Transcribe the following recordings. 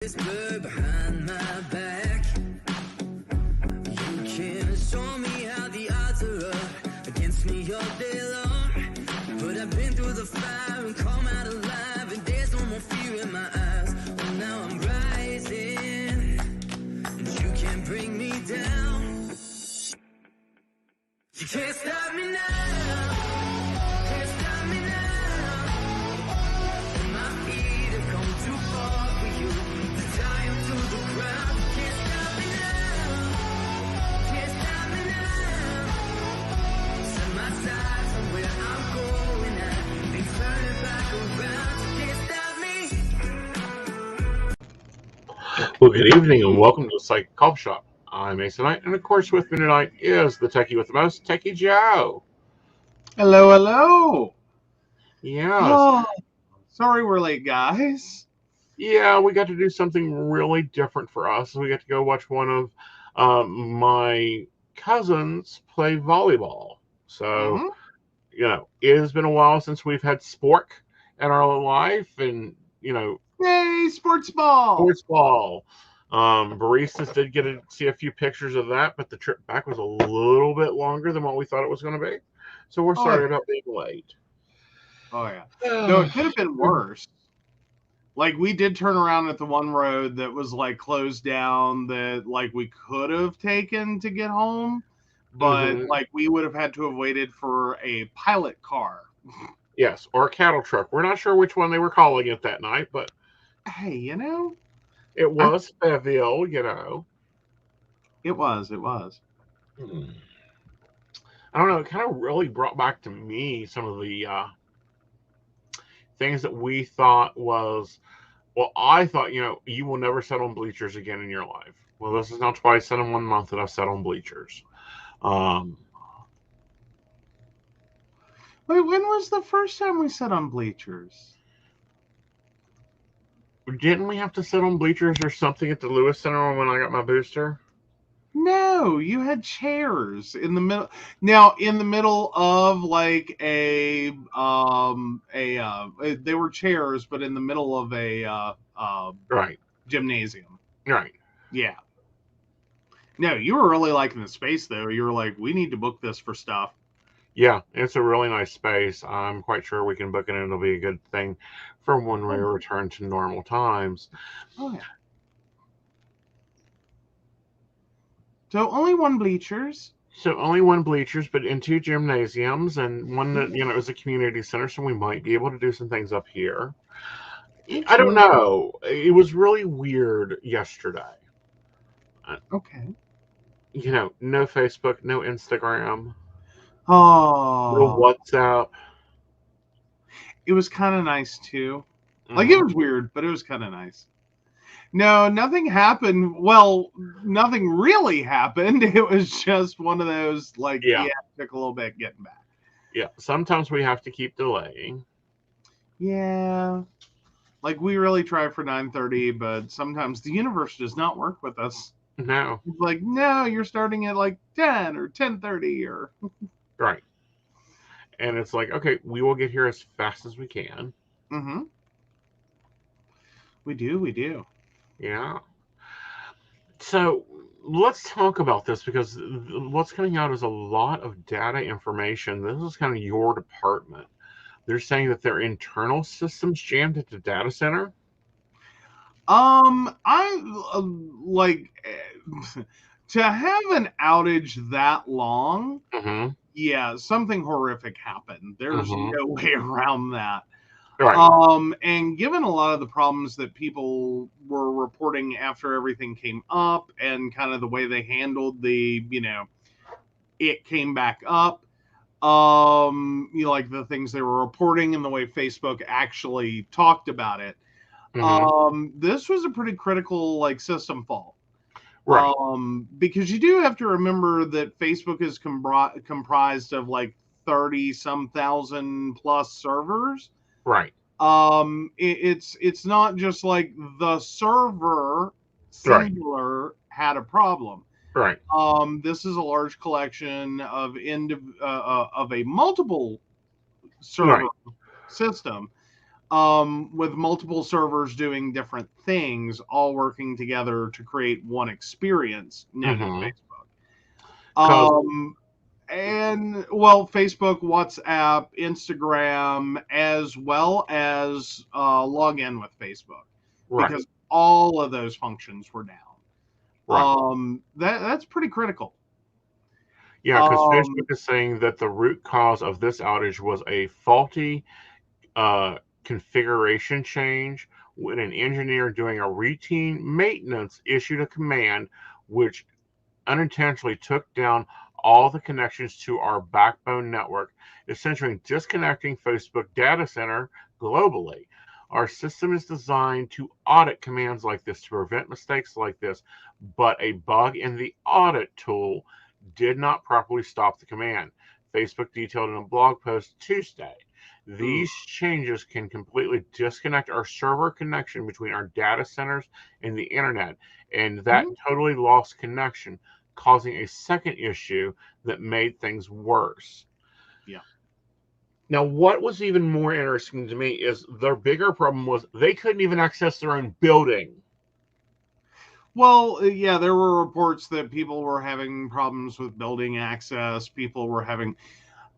Whisper behind my back. You can show me how the odds are up against me all day long. But I've been through the fire and come out alive, and there's no more fear in my eyes. Oh, now I'm rising, and you can't bring me down. You can't stop me now. Can't stop me now. And my feet have come too far for you. To the ground, you can't stop me now, can't stop me now. Set my sights on where I'm going at, be turning back around, you can't stop me. Well, good evening and welcome to the Psych Coffee Shop. I'm Aeson Knight, and of course with me tonight is the Techie with the most, Techy Joe. Hello, hello. Yes. Oh, sorry we're late, guys. Yeah, we got to do something really different for us. We got to go watch one of my cousins play volleyball. So, it has been a while since we've had sport in our life, and, Yay, sports ball. Sports ball. Baristas did get to see a few pictures of that, but the trip back was a little bit longer than what we thought it was going to be. So we're sorry about being late. Oh, yeah. No, it could have been worse. Like, we did turn around at the one road that was, like, closed down that, like, we could have taken to get home. But, like, we would have had to have waited for a pilot car. Yes, or a cattle truck. We're not sure which one they were calling it that night, but... Hey, it was Fayetteville, It was. I don't know, it kind of really brought back to me some of the things that we thought was... Well, I thought, you will never sit on bleachers again in your life. Well, this is now twice in 1 month that I've sat on bleachers. Wait, when was the first time we sat on bleachers? Didn't we have to sit on bleachers or something at the Lewis Center when I got my booster? No, you had chairs in the middle. Now, in the middle of like they were chairs, but in the middle of a right gymnasium. Right. Yeah. No, you were really liking the space though. You were like, we need to book this for stuff. Yeah, it's a really nice space. I'm quite sure we can book it and it'll be a good thing for when we return to normal times. Oh, yeah. So only one bleachers. So only one bleachers, but in two gymnasiums, and one that, is a community center, so we might be able to do some things up here. I don't know. It was really weird yesterday. Okay. No Facebook, no Instagram. Oh. No WhatsApp. It was kind of nice too. Like, it was weird, but it was kind of nice. No, nothing happened. Well, nothing really happened. It was just one of those, like, it took a little bit getting back. Yeah, sometimes we have to keep delaying. Yeah. Like, we really try for 9:30, but sometimes the universe does not work with us. No. It's like, no, you're starting at, like, 10 or 10:30 or... Right. And it's like, okay, we will get here as fast as we can. Mm-hmm. We do. Yeah. So let's talk about this, because what's coming out is a lot of data information. This is kind of your department. They're saying that their internal systems jammed at the data center. I like to have an outage that long. Mm-hmm. Yeah, something horrific happened. There's no way around that. Right. And given a lot of the problems that people were reporting after everything came up and kind of the way they handled the, it came back up, like the things they were reporting and the way Facebook actually talked about it. This was a pretty critical, like, system fault. Right. Because you do have to remember that Facebook is comprised of like 30-some thousand plus servers. Right. It's not just like the server singular had a problem. Right. This is a large collection of a multiple server system. with multiple servers doing different things, all working together to create one experience known as Facebook. 'Cause- And well, Facebook, WhatsApp, Instagram, as well as log in with Facebook, right, because all of those functions were down. right. That's pretty critical. Yeah, because Facebook is saying that the root cause of this outage was a faulty configuration change when an engineer doing a routine maintenance issued a command which unintentionally took down all the connections to our backbone network, essentially disconnecting Facebook data center globally. Our system is designed to audit commands like this to prevent mistakes like this, but a bug in the audit tool did not properly stop the command. Facebook detailed in a blog post Tuesday. These changes can completely disconnect our server connection between our data centers and the internet, and that totally lost connection, causing a second issue that made things worse. Yeah. Now, what was even more interesting to me is their bigger problem was they couldn't even access their own building. Well, yeah, there were reports that people were having problems with building access. People were having,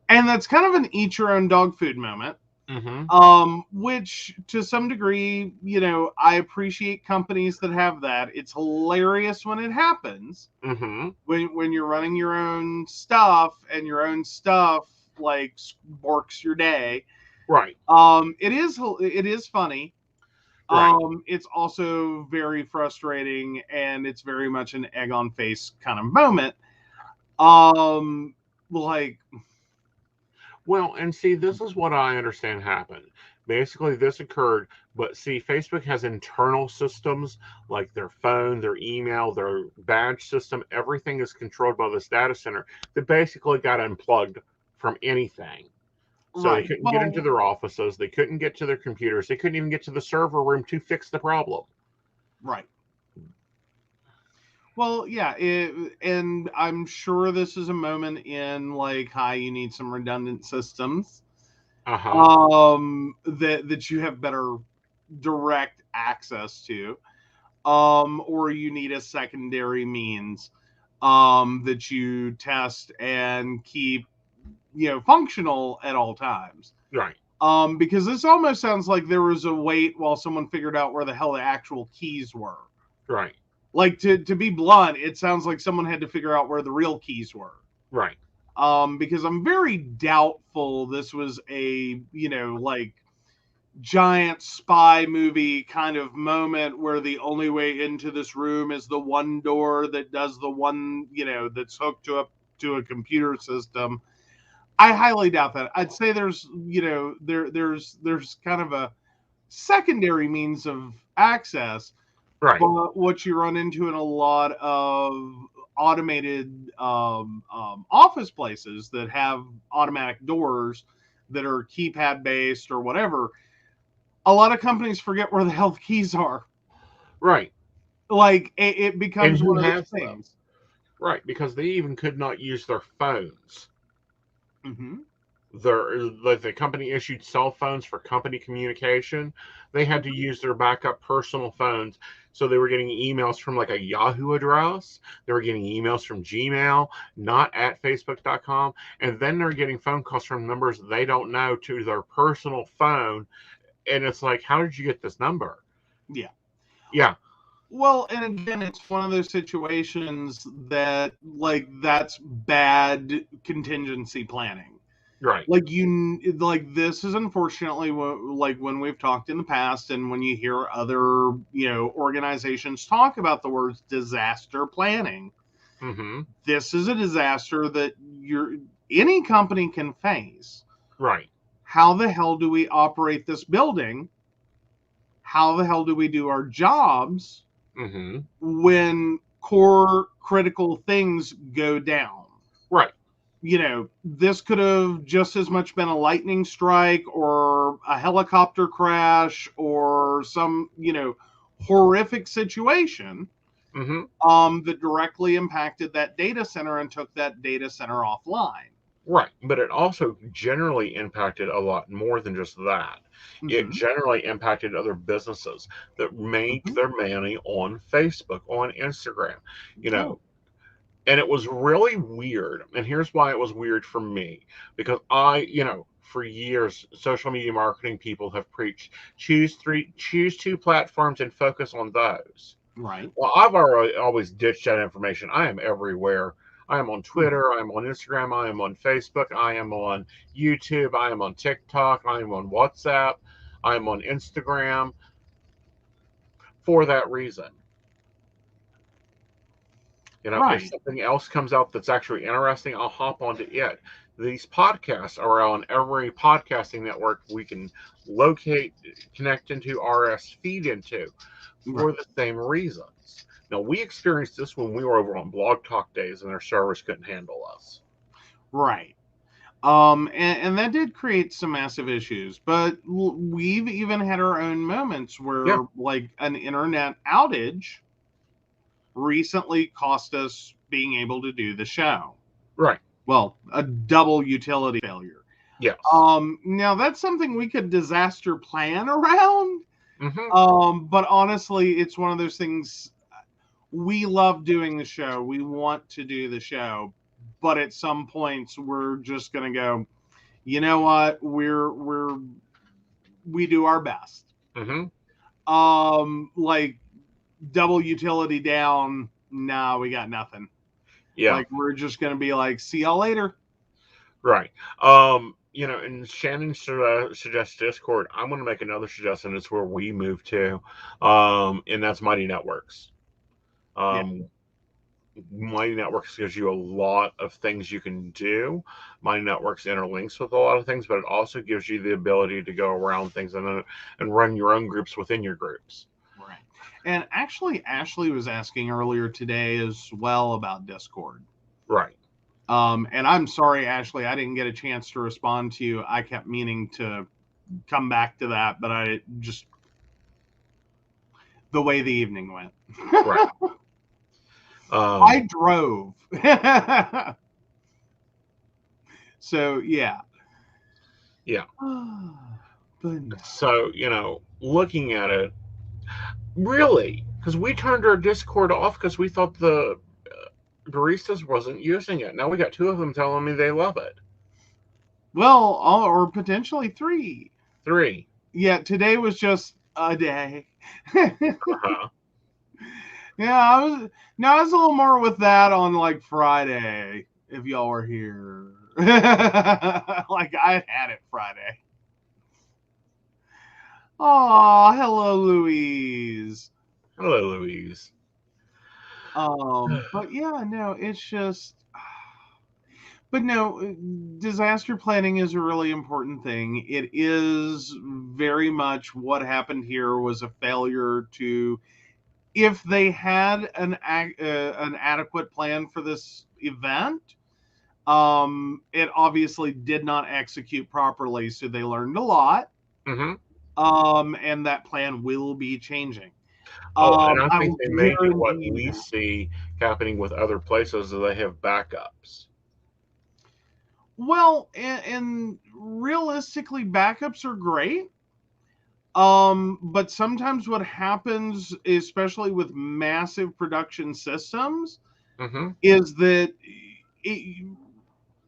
and that's kind of an eat your own dog food moment. Which to some degree, I appreciate companies that have that. It's hilarious when it happens. When you're running your own stuff and your own stuff like borks your day. Right. It is funny. Right. It's also very frustrating, and it's very much an egg on face kind of moment. Like, well, and see, this is what I understand happened. Basically, this occurred, but see, Facebook has internal systems like their phone, their email, their badge system. Everything is controlled by this data center that basically got unplugged from anything. So they right. couldn't get into Well, their offices. They couldn't get to their computers. They couldn't even get to the server room to fix the problem. right. Well, yeah, and I'm sure this is a moment in like, hi, you need some redundant systems, that you have better direct access to, or you need a secondary means, that you test and keep, functional at all times. Right. Because this almost sounds like there was a wait while someone figured out where the hell the actual keys were. Right. Like, to be blunt, it sounds like someone had to figure out where the real keys were. Right. Because I'm very doubtful this was a, like giant spy movie kind of moment where the only way into this room is the one door that does the one, that's hooked to a computer system. I highly doubt that. I'd say there's, there's kind of a secondary means of access. Right. But what you run into in a lot of automated office places that have automatic doors that are keypad based or whatever, a lot of companies forget where the hell the keys are. Right. Like, it becomes And who one of those has them? things. Right, because they even could not use their phones. Mm-hmm. The company issued cell phones for company communication. They had to use their backup personal phones. So they were getting emails from like a Yahoo address. They were getting emails from Gmail, not at Facebook.com. And then they're getting phone calls from numbers they don't know to their personal phone. And it's like, how did you get this number? Yeah. Yeah. Well, and again, it's one of those situations that, like, that's bad contingency planning. Right. Like, this is unfortunately like when we've talked in the past, and when you hear other, organizations talk about the words disaster planning. This is a disaster that any company can face. Right. How the hell do we operate this building? How the hell do we do our jobs when core critical things go down? Right. This could have just as much been a lightning strike or a helicopter crash or some, horrific situation that directly impacted that data center and took that data center offline. Right, but it also generally impacted a lot more than just that. It Mm-hmm. generally impacted other businesses that make Mm-hmm. their money on Facebook, on Instagram, you Oh, know. And it was really weird. And here's why it was weird for me, because for years, social media marketing people have preached choose two platforms and focus on those. right. Well, I've always ditched that information. I am everywhere. I am on Mm-hmm. Twitter. I am on Instagram. I am on Facebook. I am on YouTube. I am on TikTok. I am on WhatsApp. I am on Instagram for that reason. If Right. something else comes out that's actually interesting, I'll hop onto it. These podcasts are on every podcasting network we can locate, connect into, RS feed into for Right. the same reasons. Now, we experienced this when we were over on Blog Talk days and their servers couldn't handle us. Right. And that did create some massive issues, but we've even had our own moments Yeah, where, like, an internet outage recently cost us being able to do the show. right. Well, a double utility failure. Yes. Now that's something we could disaster plan around. Hmm. But honestly, it's one of those things. We love doing the show. We want to do the show, but at some points we're just gonna go, you know what? We do our best. Hmm. Like, double utility down, nah, we got nothing. Yeah, Like, we're just gonna be like, see y'all later. right. And Shannon suggests Discord. I'm going to make another suggestion. It's where we move to, and that's Mighty Networks. Yeah. Um, Mighty Networks gives you a lot of things you can do. Mighty Networks interlinks with a lot of things, but it also gives you the ability to go around things and run your own groups within your groups. Right. And actually, Ashley was asking earlier today as well about Discord. Right. And I'm sorry, Ashley, I didn't get a chance to respond to you. I kept meaning to come back to that, but I just, the way the evening went. Right. I drove. So, yeah. Yeah. But no. So, looking at it, really, because we turned our Discord off because we thought the baristas wasn't using it. Now we got two of them telling me they love it. Well, or potentially three. Three. Yeah, today was just a day. Uh-huh. Yeah, I was a little more with that on, like, Friday, if y'all were here. Like, I had it Friday. Oh, hello, Louise. Hello, Louise. But yeah, no, it's just, but no, disaster planning is a really important thing. It is very much what happened here was a failure to, if they had an adequate plan for this event, it obviously did not execute properly, so they learned a lot. Mm-hmm. And that plan will be changing. And I I think will they may do what guarantee you we that. see happening with other places, that they have backups. Well, and realistically, backups are great. But sometimes what happens, especially with massive production systems, Mm-hmm. is that it,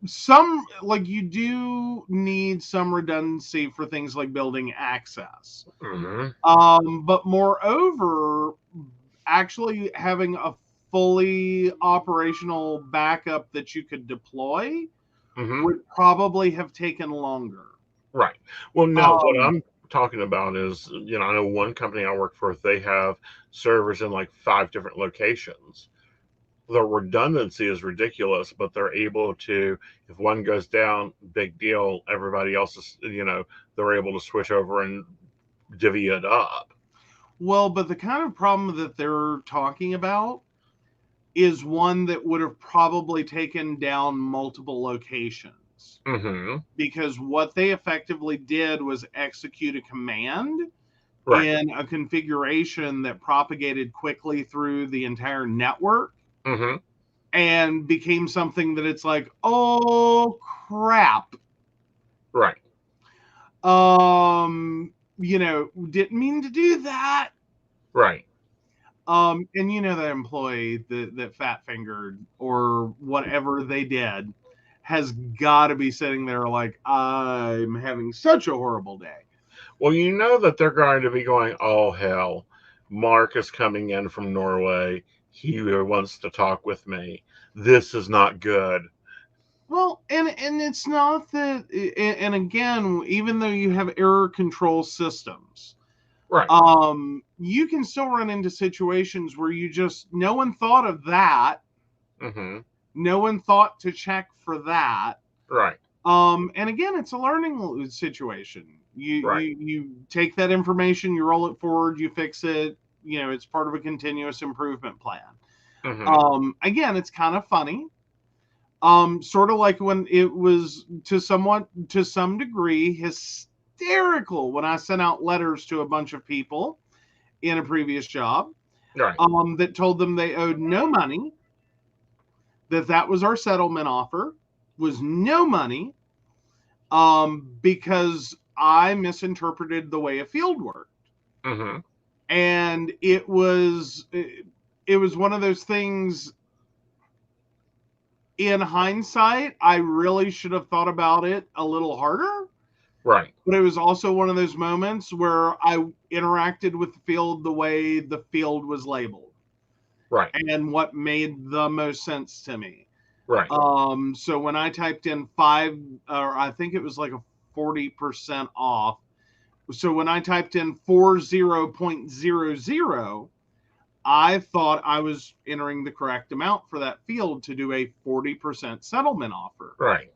some, like, you do need some redundancy for things like building access. Mm-hmm. But moreover, actually having a fully operational backup that you could deploy Mm-hmm. would probably have taken longer. Right. Well, no, what Um, I'm talking about is, I know one company I work for, they have servers in like 5 different locations. The redundancy is ridiculous, but they're able to, if one goes down, big deal. Everybody else is, they're able to switch over and divvy it up. well, but the kind of problem that they're talking about is one that would have probably taken down multiple locations. Mm-hmm. Because what they effectively did was execute a command Right. in a configuration that propagated quickly through the entire network. Mm-hmm. and became something that it's like, oh crap. Right. Didn't mean to do that. Right. And that employee that fat fingered or whatever they did has got to be sitting there like, I'm having such a horrible day. Well, you know that they're going to be going, oh, hell, Mark is coming in from Norway. He wants to talk with me. This is not good. Well, and it's not that, and again, even though you have error control systems, Right. you can still run into situations where no one thought of that. Mm-hmm. No one thought to check for that. Right. And again, it's a learning situation. You take that information, you roll it forward, you fix it. It's part of a continuous improvement plan. Mm-hmm. Again, it's kind of funny. Sort of like when it was to some degree hysterical when I sent out letters to a bunch of people in a previous job, Right. that told them they owed no money, that was our settlement offer, was no money, because I misinterpreted the way a field worked. Mm-hmm. And it was one of those things. In hindsight, I really should have thought about it a little harder. Right. But it was also one of those moments where I interacted with the field the way the field was labeled. Right. And what made the most sense to me. Right. So when I typed in 5, or I think it was like a 40% off. So when I typed in 40.00, I thought I was entering the correct amount for that field to do a 40% settlement offer. Right.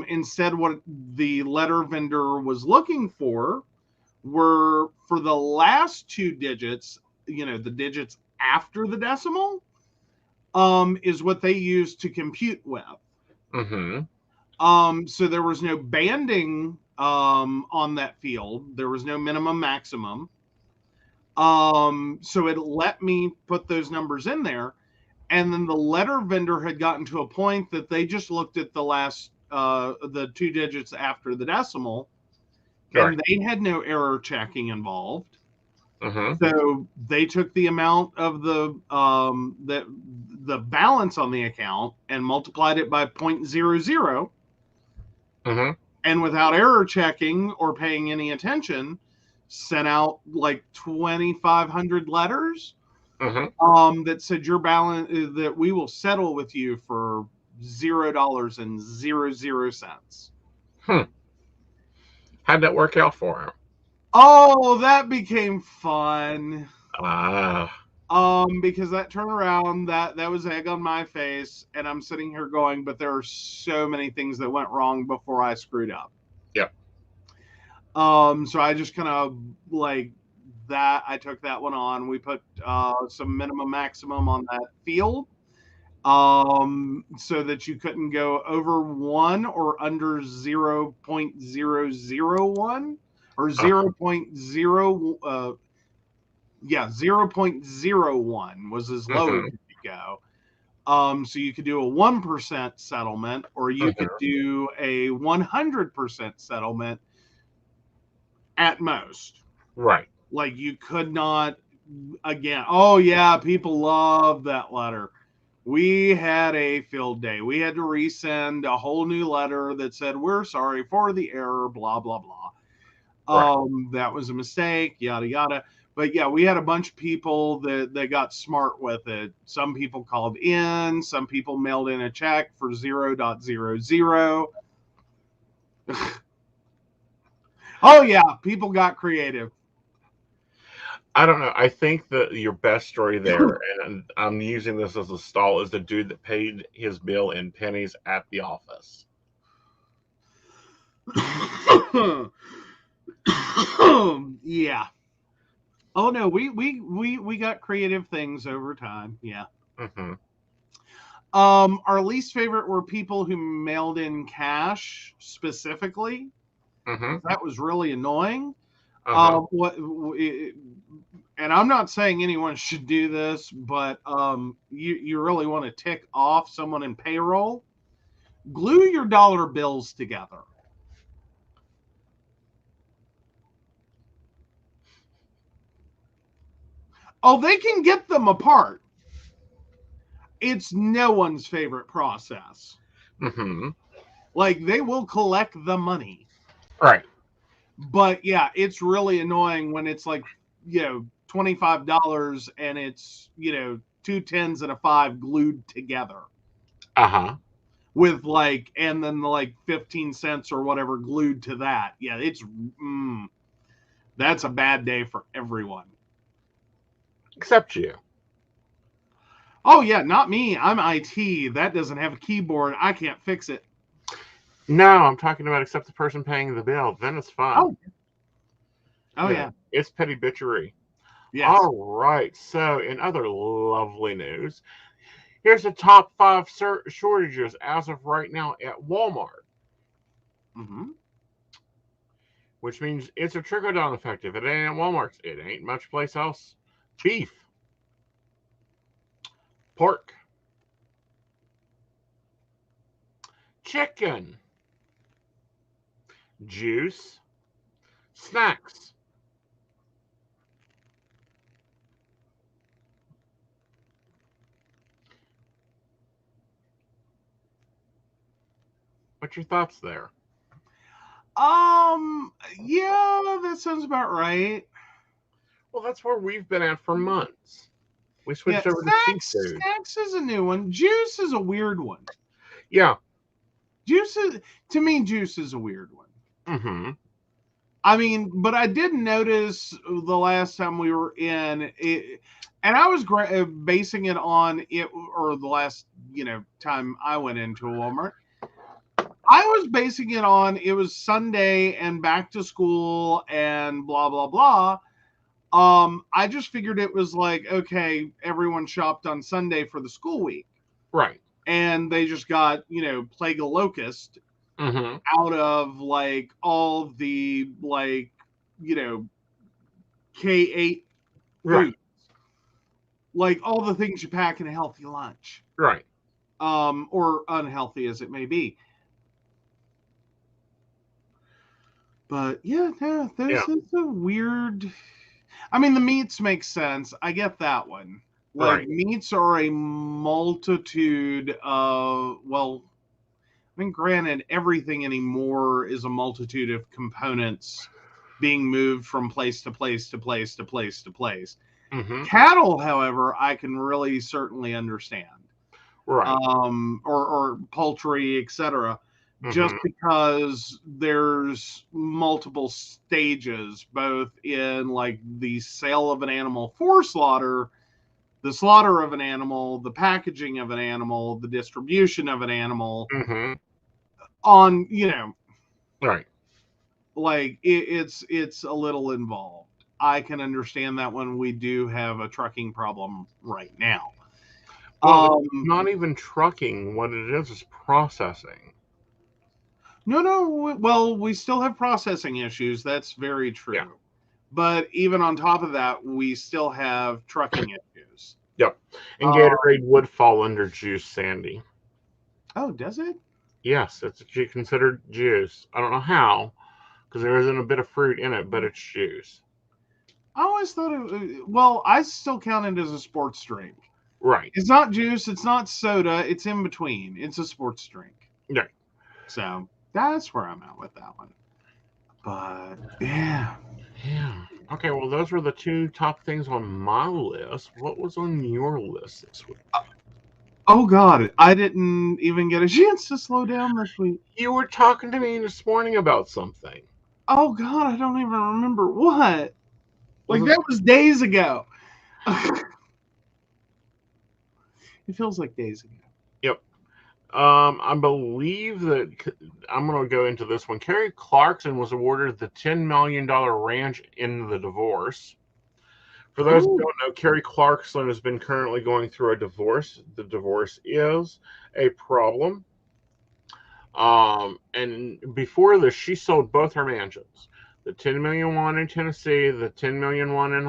Instead, what the letter vendor was looking for were for the last 2 digits, the digits after the decimal, is what they used to compute with. Mm-hmm. So there was no banding on that field. There was no minimum maximum. So it let me put those numbers in there. And then the letter vendor had gotten to a point that they just looked at the last, the 2 digits after the decimal, and Right. they had no error checking involved. Mm-hmm. So they took the amount of the balance on the account and multiplied it by 0.00. Mm-hmm. And without error checking or paying any attention, sent out like 2,500 letters, Mm-hmm. that said your balance, that we will settle with you for $0.00. Hmm. How'd that work out for him? Oh, that became fun. Ah. Because that turnaround, that was egg on my face, and I'm sitting here going, but there are so many things that went wrong before I screwed up. Yep. So I just kind of like that. I took that one on. We put some minimum maximum on that field, so that you couldn't go over 1 or under 0.001 or 0.0. 0.01 was as low as Mm-hmm. you could go. So you could do a 1% settlement, or you could do a 100% settlement at most. Right. Like you could not, again, oh yeah, people love that letter. We had a field day. We had to resend a whole new letter that said, we're sorry for the error, blah, blah, blah. Right. That was a mistake, yada, yada. But yeah, we had a bunch of people that got smart with it. Some people called in, some people mailed in a check for 0.00. Oh yeah, people got creative. I don't know. I think that your best story there, and I'm using this as a stall, is the dude that paid his bill in pennies at the office. Yeah. Oh no, we got creative things over time. Yeah. Mm-hmm. Our least favorite were people who mailed in cash specifically. Mm-hmm. That was really annoying. And I'm not saying anyone should do this, but you really want to tick off someone in payroll, glue your dollar bills together. Oh, they can get them apart. It's no one's favorite process. Mm-hmm. Like, they will collect the money. Right. But yeah, it's really annoying when it's like, $25 and it's, 2 10s and a 5 glued together. Uh-huh. With and then 15 cents or whatever glued to that. Yeah, that's a bad day for everyone. Except you. Oh yeah, not me. I'm IT. That doesn't have a keyboard. I can't fix it. No, I'm talking about except the person paying the bill. Then it's fine. Oh yeah. It's petty bitchery. Yes. All right. So, in other lovely news, here's the top 5 shortages as of right now at Walmart. Mm-hmm. Which means it's a trickle-down effect. If it ain't at Walmart's, it ain't much place else. Beef. Pork. Chicken. Juice. Snacks. What's your thoughts there? Yeah, that sounds about right. Well, that's where we've been at for months. We switched over to seafood. Snacks is a new one. Juice is a weird one. Yeah. Juice is a weird one. Mm-hmm. I mean, but I did notice the last time we were in it, and I was basing it on it, or the last, time I went into a Walmart. I was basing it on it was Sunday and back to school and blah blah blah. I just figured it was like, okay, everyone shopped on Sunday for the school week, right? And they just got Plague of Locust out of all the K8 right? Like all the things you pack in a healthy lunch, right? Or unhealthy as it may be. But yeah, there's a weird. I mean, the meats make sense. I get that one. Meats are a multitude of, well, I mean, granted, everything anymore is a multitude of components being moved from place to place to place to place to place. Mm-hmm. Cattle, however, I can really certainly understand. Right. Or poultry, etc. Just because there's multiple stages, both in the sale of an animal for slaughter, the slaughter of an animal, the packaging of an animal, the distribution of an animal, on right. It's a little involved. I can understand that when we do have a trucking problem right now. Well, it's not even trucking. What it is processing. No. Well, we still have processing issues. That's very true. Yeah. But even on top of that, we still have trucking issues. Yep. And Gatorade would fall under juice, Sandy. Oh, does it? Yes, it's considered juice. I don't know how, because there isn't a bit of fruit in it, but it's juice. I always thought well, I still count it as a sports drink. Right. It's not juice. It's not soda. It's in between. It's a sports drink. Right. So that's where I'm at with that one. But yeah. Yeah. Okay, well, those were the 2 top things on my list. What was on your list this week? Oh, God. I didn't even get a chance to slow down this week. You were talking to me this morning about something. Oh, God. I don't even remember what. That was days ago. It feels like days ago. Yep. I believe that I'm going to go into this one. Kerry Clarkson was awarded the $10 million ranch in the divorce. For those who don't know, Kerry Clarkson has been currently going through a divorce. The divorce is a problem. And before this, she sold both her mansions. the 10 million one in Tennessee, the 10 million one in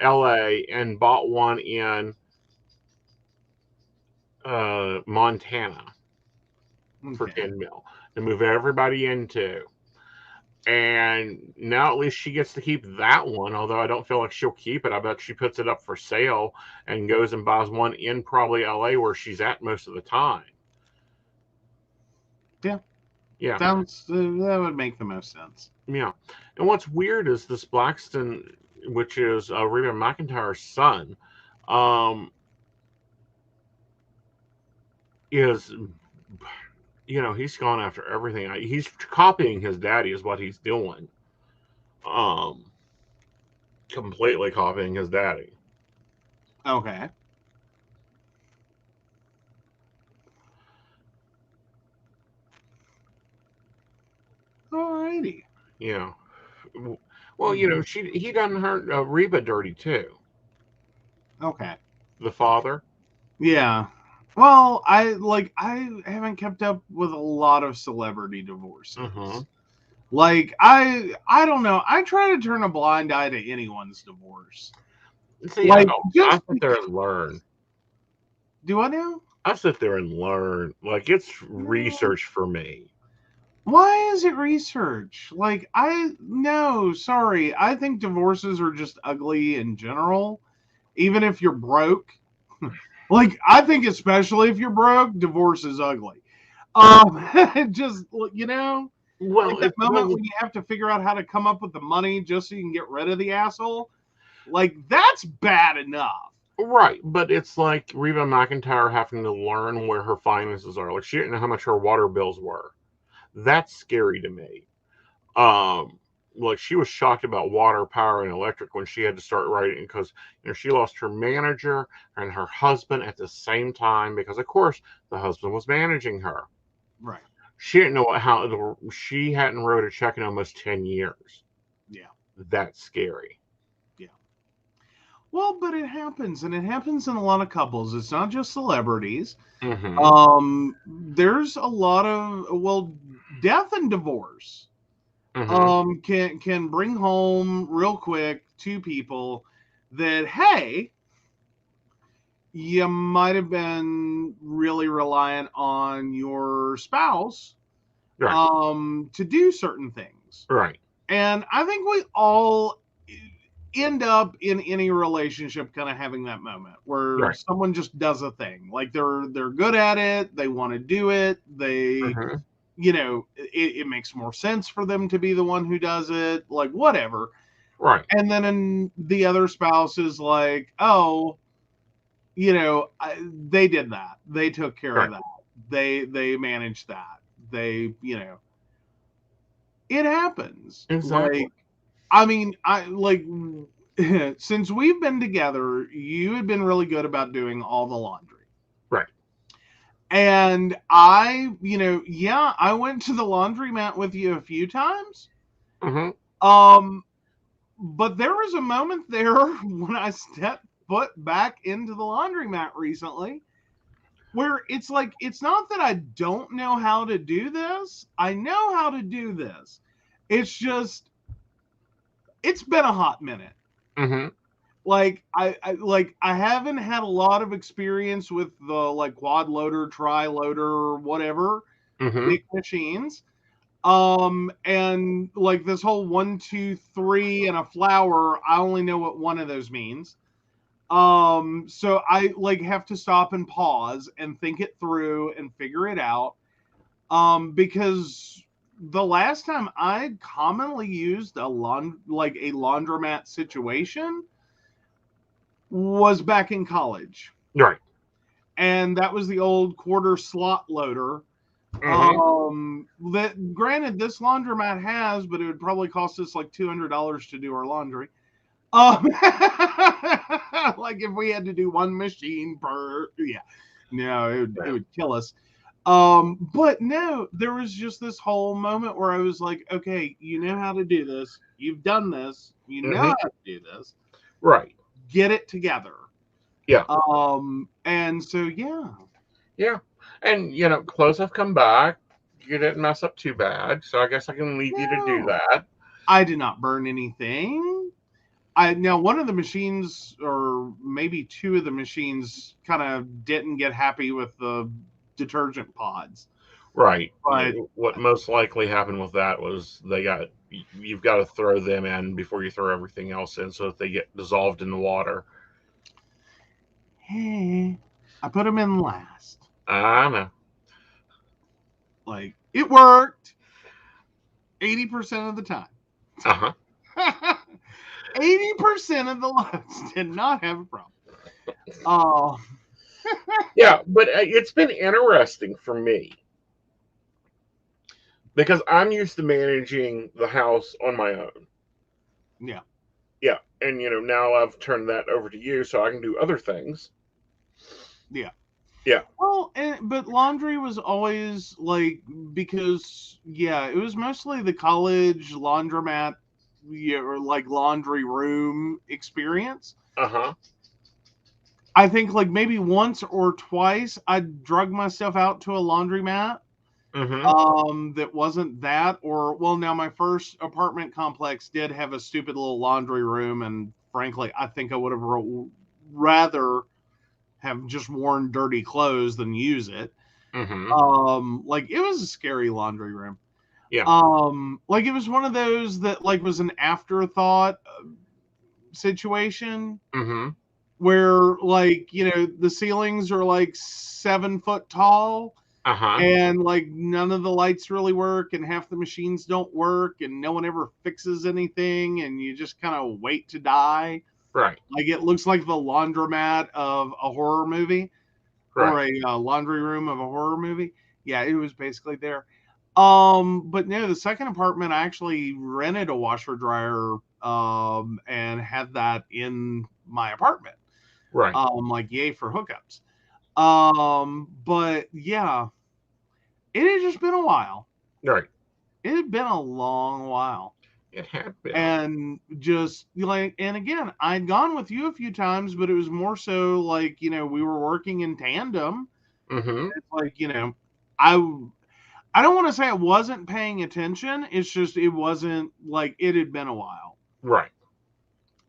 LA, and bought one in Montana for Okay. 10 mil to move everybody into. And now at least she gets to keep that one, although I don't feel like she'll keep it. I bet she puts it up for sale and goes and buys one in probably LA where she's at most of the time. Yeah. Yeah. That would make the most sense. Yeah. And what's weird is this Blackston, which is Reba McEntire's son, um, is, he's gone after everything. He's copying his daddy, is what he's doing. Um, Completely copying his daddy. Okay. Alrighty. Yeah. Well, he done her Reba dirty too. Okay. The father. Yeah. Well, I haven't kept up with a lot of celebrity divorces. Uh-huh. Like I don't know. I try to turn a blind eye to anyone's divorce. See, Like I sit there and learn. Do I know? I sit there and learn. Like it's research for me. Why is it research? Like no, sorry. I think divorces are just ugly in general. Even if you're broke. Like I think especially if you're broke, divorce is ugly. Just Well, like that moment when you have to figure out how to come up with the money just so you can get rid of the asshole, like that's bad enough. right, but it's like Reba McEntire having to learn where her finances are. Like she didn't know how much her water bills were. That's scary to me. Like she was shocked about water, power, and electric when she had to start writing because she lost her manager and her husband at the same time because of course the husband was managing her. Right. She didn't know how she hadn't wrote a check in almost 10 years. Yeah. That's scary. Yeah. Well, but it happens, and it happens in a lot of couples. It's not just celebrities. Mm-hmm. There's a lot of death and divorce. Mm-hmm. Can bring home real quick two people that hey, you might have been really reliant on your spouse Right. to do certain things. Right. And I think we all end up in any relationship kind of having that moment where Right. someone just does a thing. Like they're good at it, they want to do it, they Mm-hmm. it makes more sense for them to be the one who does it, like whatever. Right. And then the other spouse is like, oh, they did that. They took care of Right. that. They managed that. It happens. Exactly. Like, I mean, since we've been together, you had been really good about doing all the laundry. Right. And I went to the laundromat with you a few times. Mm-hmm. But there was a moment there when I stepped foot back into the laundromat recently where it's like, it's not that I don't know how to do this. I know how to do this. It's just, it's been a hot minute. Mm-hmm. Like I haven't had a lot of experience with the like quad loader, tri loader, whatever, Mm-hmm. big machines. And like this whole 1, 2, 3 and a flower, I only know what one of those means. So I like have to stop and pause and think it through and figure it out. Because the last time I commonly used a laundromat situation was back in college. Right. And that was the old quarter slot loader. That granted this laundromat has, but it would probably cost us like $200 to do our laundry. Like if we had to do one machine per, yeah, no, it would kill us. But no, there was just this whole moment where I was like, okay, you know how to do this. You've done this. You know how to do this. Right. Get it together. Yeah. And so, yeah. Yeah. And, clothes have come back. you didn't mess up too bad, so I guess I can leave you to do No, that. I did not burn anything. Now one of the machines, or maybe two of the machines, kind of didn't get happy with the detergent pods. Right. But What most likely happened with that was you've got to throw them in before you throw everything else in, so that they get dissolved in the water. hey, I put them in last. I know. Like, it worked 80% of the time. Uh huh. 80% of the loads did not have a problem. Oh, Yeah, but it's been interesting for me because I'm used to managing the house on my own. yeah. Yeah, and now I've turned that over to you, so I can do other things. Yeah. Yeah. Well, but laundry was always like, because it was mostly the college laundromat, or like laundry room experience. Uh huh. I think like maybe once or twice I drug myself out to a laundromat. Mm-hmm. That wasn't that, or well, now my first apartment complex did have a stupid little laundry room, and frankly, I think I would have rather have just worn dirty clothes than use it. Mm-hmm. Like it was a scary laundry room. Yeah. Like it was one of those that like was an afterthought situation Mm-hmm. where like the ceilings are like 7 foot tall, Uh huh. and like none of the lights really work, and half the machines don't work, and no one ever fixes anything, and you just kind of wait to die. Right. Like it looks like the laundromat of a horror movie, or Right. a laundry room of a horror movie. Yeah, it was basically there. But no, the second apartment I actually rented a washer dryer, and had that in my apartment. Right. Like yay for hookups. But yeah, it had just been a while. Right. It had been a long while. It had been. And just like, and again, I'd gone with you a few times, but it was more so like, we were working in tandem. Mm-hmm. It's like, I don't want to say I wasn't paying attention. It's just, it wasn't like it had been a while. Right.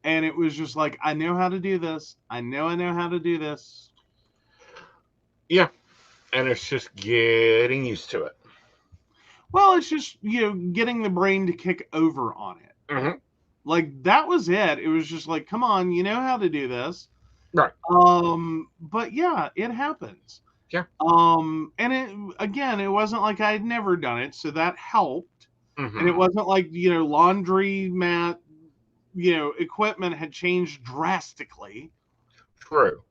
And it was just like, I know how to do this. I know how to do this. Yeah. And it's just getting used to it. Well, it's just, getting the brain to kick over on it. Mm-hmm. Like that was it. It was just like, come on, you know how to do this. Right. But yeah, it happens. Yeah. And it wasn't like I had never done it, so that helped. Mm-hmm. And it wasn't like, laundry mat, equipment had changed drastically. True.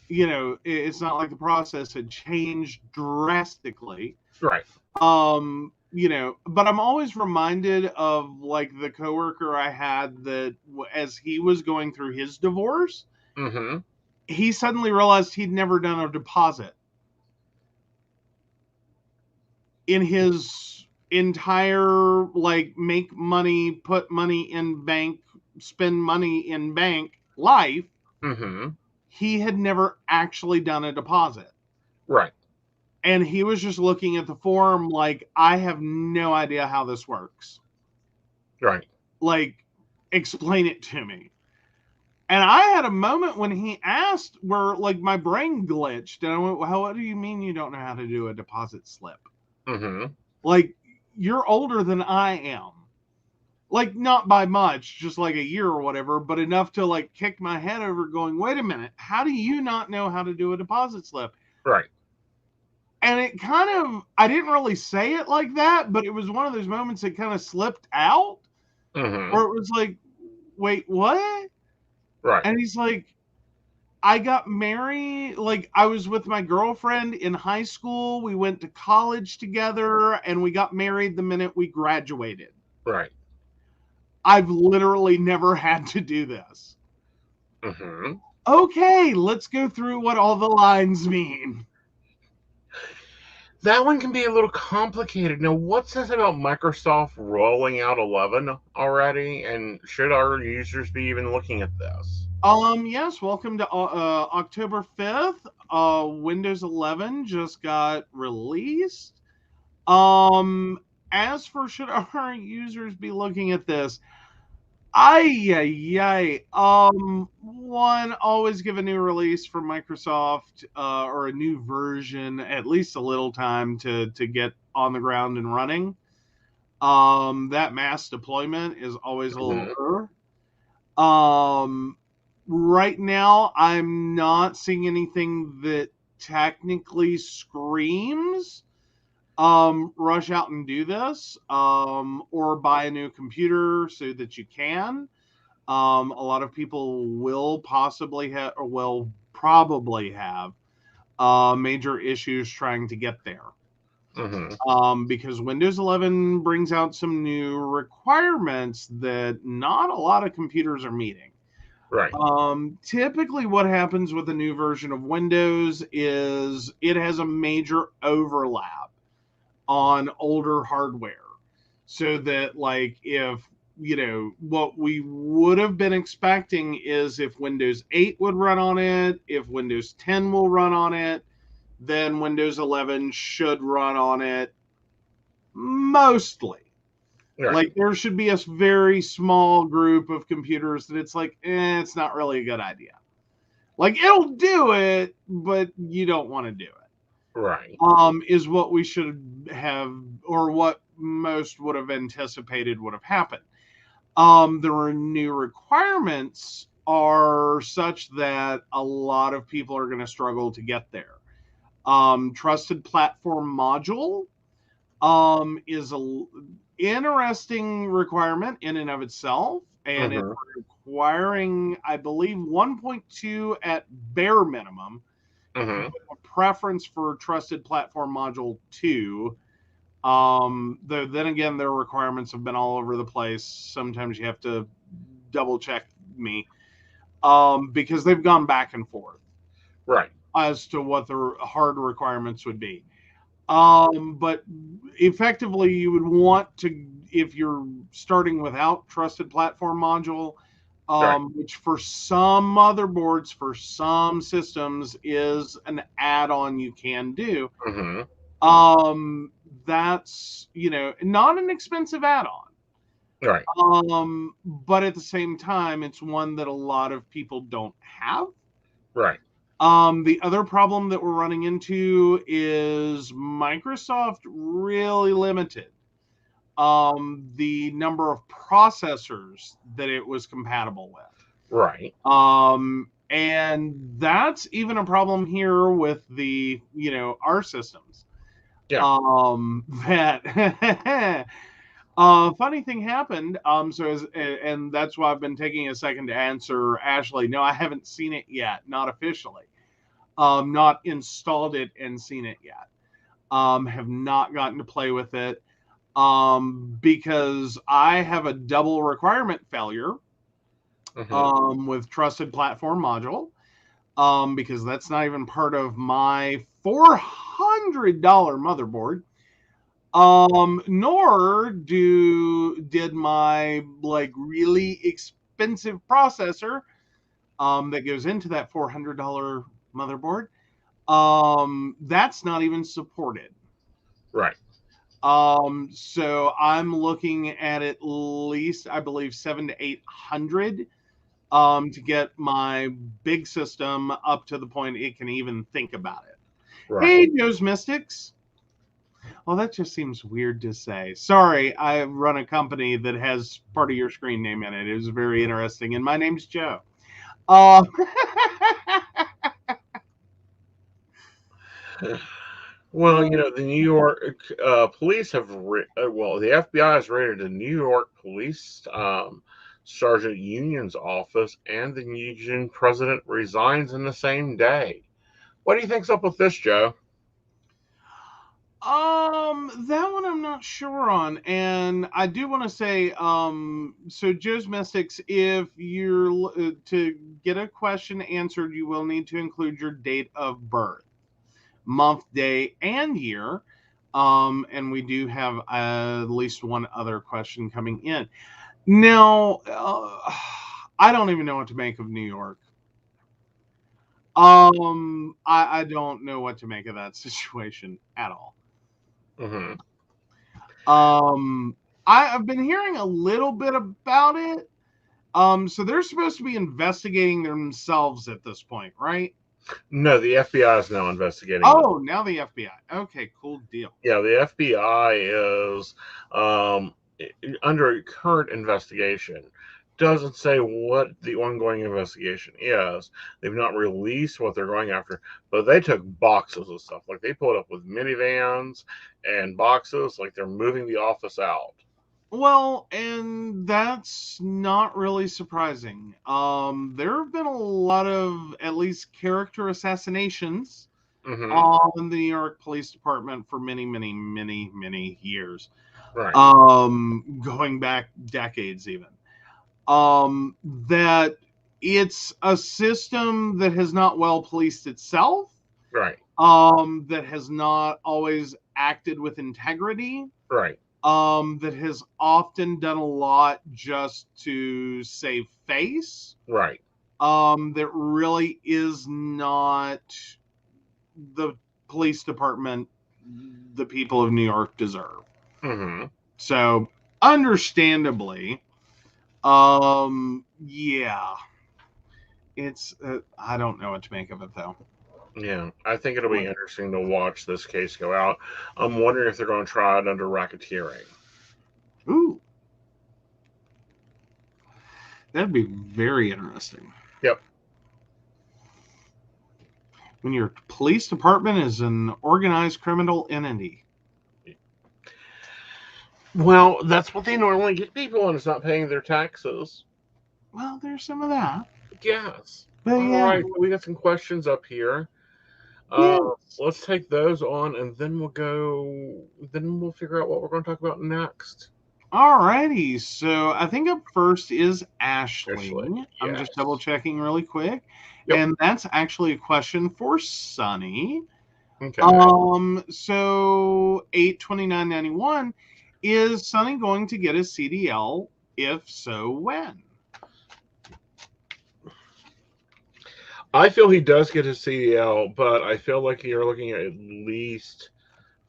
It's not like the process had changed drastically. Right. But I'm always reminded of like the coworker I had that as he was going through his divorce, Mm-hmm. he suddenly realized he'd never done a deposit in his entire like make money, put money in bank, spend money in bank life. Mm-hmm. He had never actually done a deposit. Right. And he was just looking at the form like, I have no idea how this works. Right. Like, explain it to me. And I had a moment when he asked where like my brain glitched, and I went, well, what do you mean you don't know how to do a deposit slip? Mm-hmm. Like, you're older than I am. Like, not by much, just like a year or whatever, but enough to like kick my head over going, wait a minute, how do you not know how to do a deposit slip? Right. And it kind of, I didn't really say it like that, but it was one of those moments that kind of slipped out, Mm-hmm. where it was like, wait, what? Right. And he's like, I got married, like I was with my girlfriend in high school. We went to college together, and we got married the minute we graduated. Right. I've literally never had to do this. Mm-hmm. Okay, let's go through what all the lines mean. That one can be a little complicated. Now, what's this about Microsoft rolling out 11 already? And should our users be even looking at this? Yes, welcome to October 5th. Windows 11 just got released. As for should our users be looking at this? One, always give a new release from Microsoft or a new version at least a little time to get on the ground and running. That mass deployment is always a little. Right now, I'm not seeing anything that technically screams rush out and do this, or buy a new computer so that you can. A lot of people will possibly have, or will probably have, major issues trying to get there. Because Windows 11 brings out some new requirements that not a lot of computers are meeting. Right. Typically, what happens with a new version of Windows is it has a major overlap on older hardware. So that, like, if, what we would have been expecting is if Windows 8 would run on it, if Windows 10 will run on it, then Windows 11 should run on it mostly. Right. Like, there should be a very small group of computers that it's like, it's not really a good idea. Like, it'll do it, but you don't want to do it. Right. Is what we should have, or what most would have anticipated would have happened. The new requirements are such that a lot of people are going to struggle to get there. Trusted platform module is a interesting requirement in and of itself, and it's requiring, I believe, 1.2 at bare minimum, with a preference for trusted platform module 2. Then again, their requirements have been all over the place. Sometimes you have to double check me, because they've gone back and forth, right, as to what the hard requirements would be. But effectively, you would want to, if you're starting without trusted platform module, which for some motherboards, for some systems, is an add-on you can do. That's, not an expensive add-on. Right. But at the same time, it's one that a lot of people don't have. Right. The other problem that we're running into is Microsoft really limited the number of processors that it was compatible with. Right. And that's even a problem here with the, our systems. Yeah. That funny thing happened. And that's why I've been taking a second to answer Ashley. No, I haven't seen it yet, not officially. Not installed it and seen it yet. Have not gotten to play with it. Because I have a double requirement failure with trusted platform module. Because that's not even part of my $400 motherboard. Nor did my really expensive processor that goes into that $400 motherboard. That's not even supported. Right. So I'm looking at least, I believe, 700 to 800 to get my big system up to the point it can even think about it. Right. Hey, Joe's Mystics. Well, that just seems weird to say. Sorry, I run a company that has part of your screen name in it. It was very interesting, and my name's Joe. Well, the New York police have, the FBI has raided the New York Police Sergeant Union's office, and the Union president resigns in the same day. What do you think's up with this, Joe? That one I'm not sure on, and I do want to say, so Joe's Mystics, if you're to get a question answered, you will need to include your date of birth, month, day, and year. And we do have at least one other question coming in. Now, I don't even know what to make of New York. I don't know what to make of that situation at all. I've been hearing a little bit about it. So they're supposed to be investigating themselves at this point, right? No, the FBI is now investigating them. Oh, now the FBI. Okay, cool deal. Yeah, the FBI is under current investigation. Doesn't say what the ongoing investigation is. They've not released what they're going after, but they took boxes of stuff. Like they pulled up with minivans and boxes, like they're moving the office out. Well, and that's not really surprising. There have been a lot of at least character assassinations Mm-hmm. on the New York Police Department for many, many, many, many years. Right. Going back decades even. That it's a system that has not well policed itself. Right. That has not always acted with integrity. Right. That has often done a lot just to save face. Right. That really is not the police department the people of New York deserve. Mm-hmm. So, understandably, yeah, it's I don't know what to make of it though. Yeah, I think it'll be interesting to watch this case go out. I'm wondering if they're going to try it under racketeering. Ooh, that'd be very interesting. Yep. When your police department is an organized criminal entity. Well, that's what they normally get people when it's not paying their taxes. Well, there's some of that. Yes. But All yeah. right, we got some questions up here. Yes. Let's take those on, and then we'll figure out what we're going to talk about next. Alrighty, so I think up first is Ashley. I'm just yes. double checking really quick. Yep. And that's actually a question for Sunny. Okay. So 8/29/91, is Sunny going to get a CDL? If so, when? I feel he does get his CDL, but I feel like you're looking at least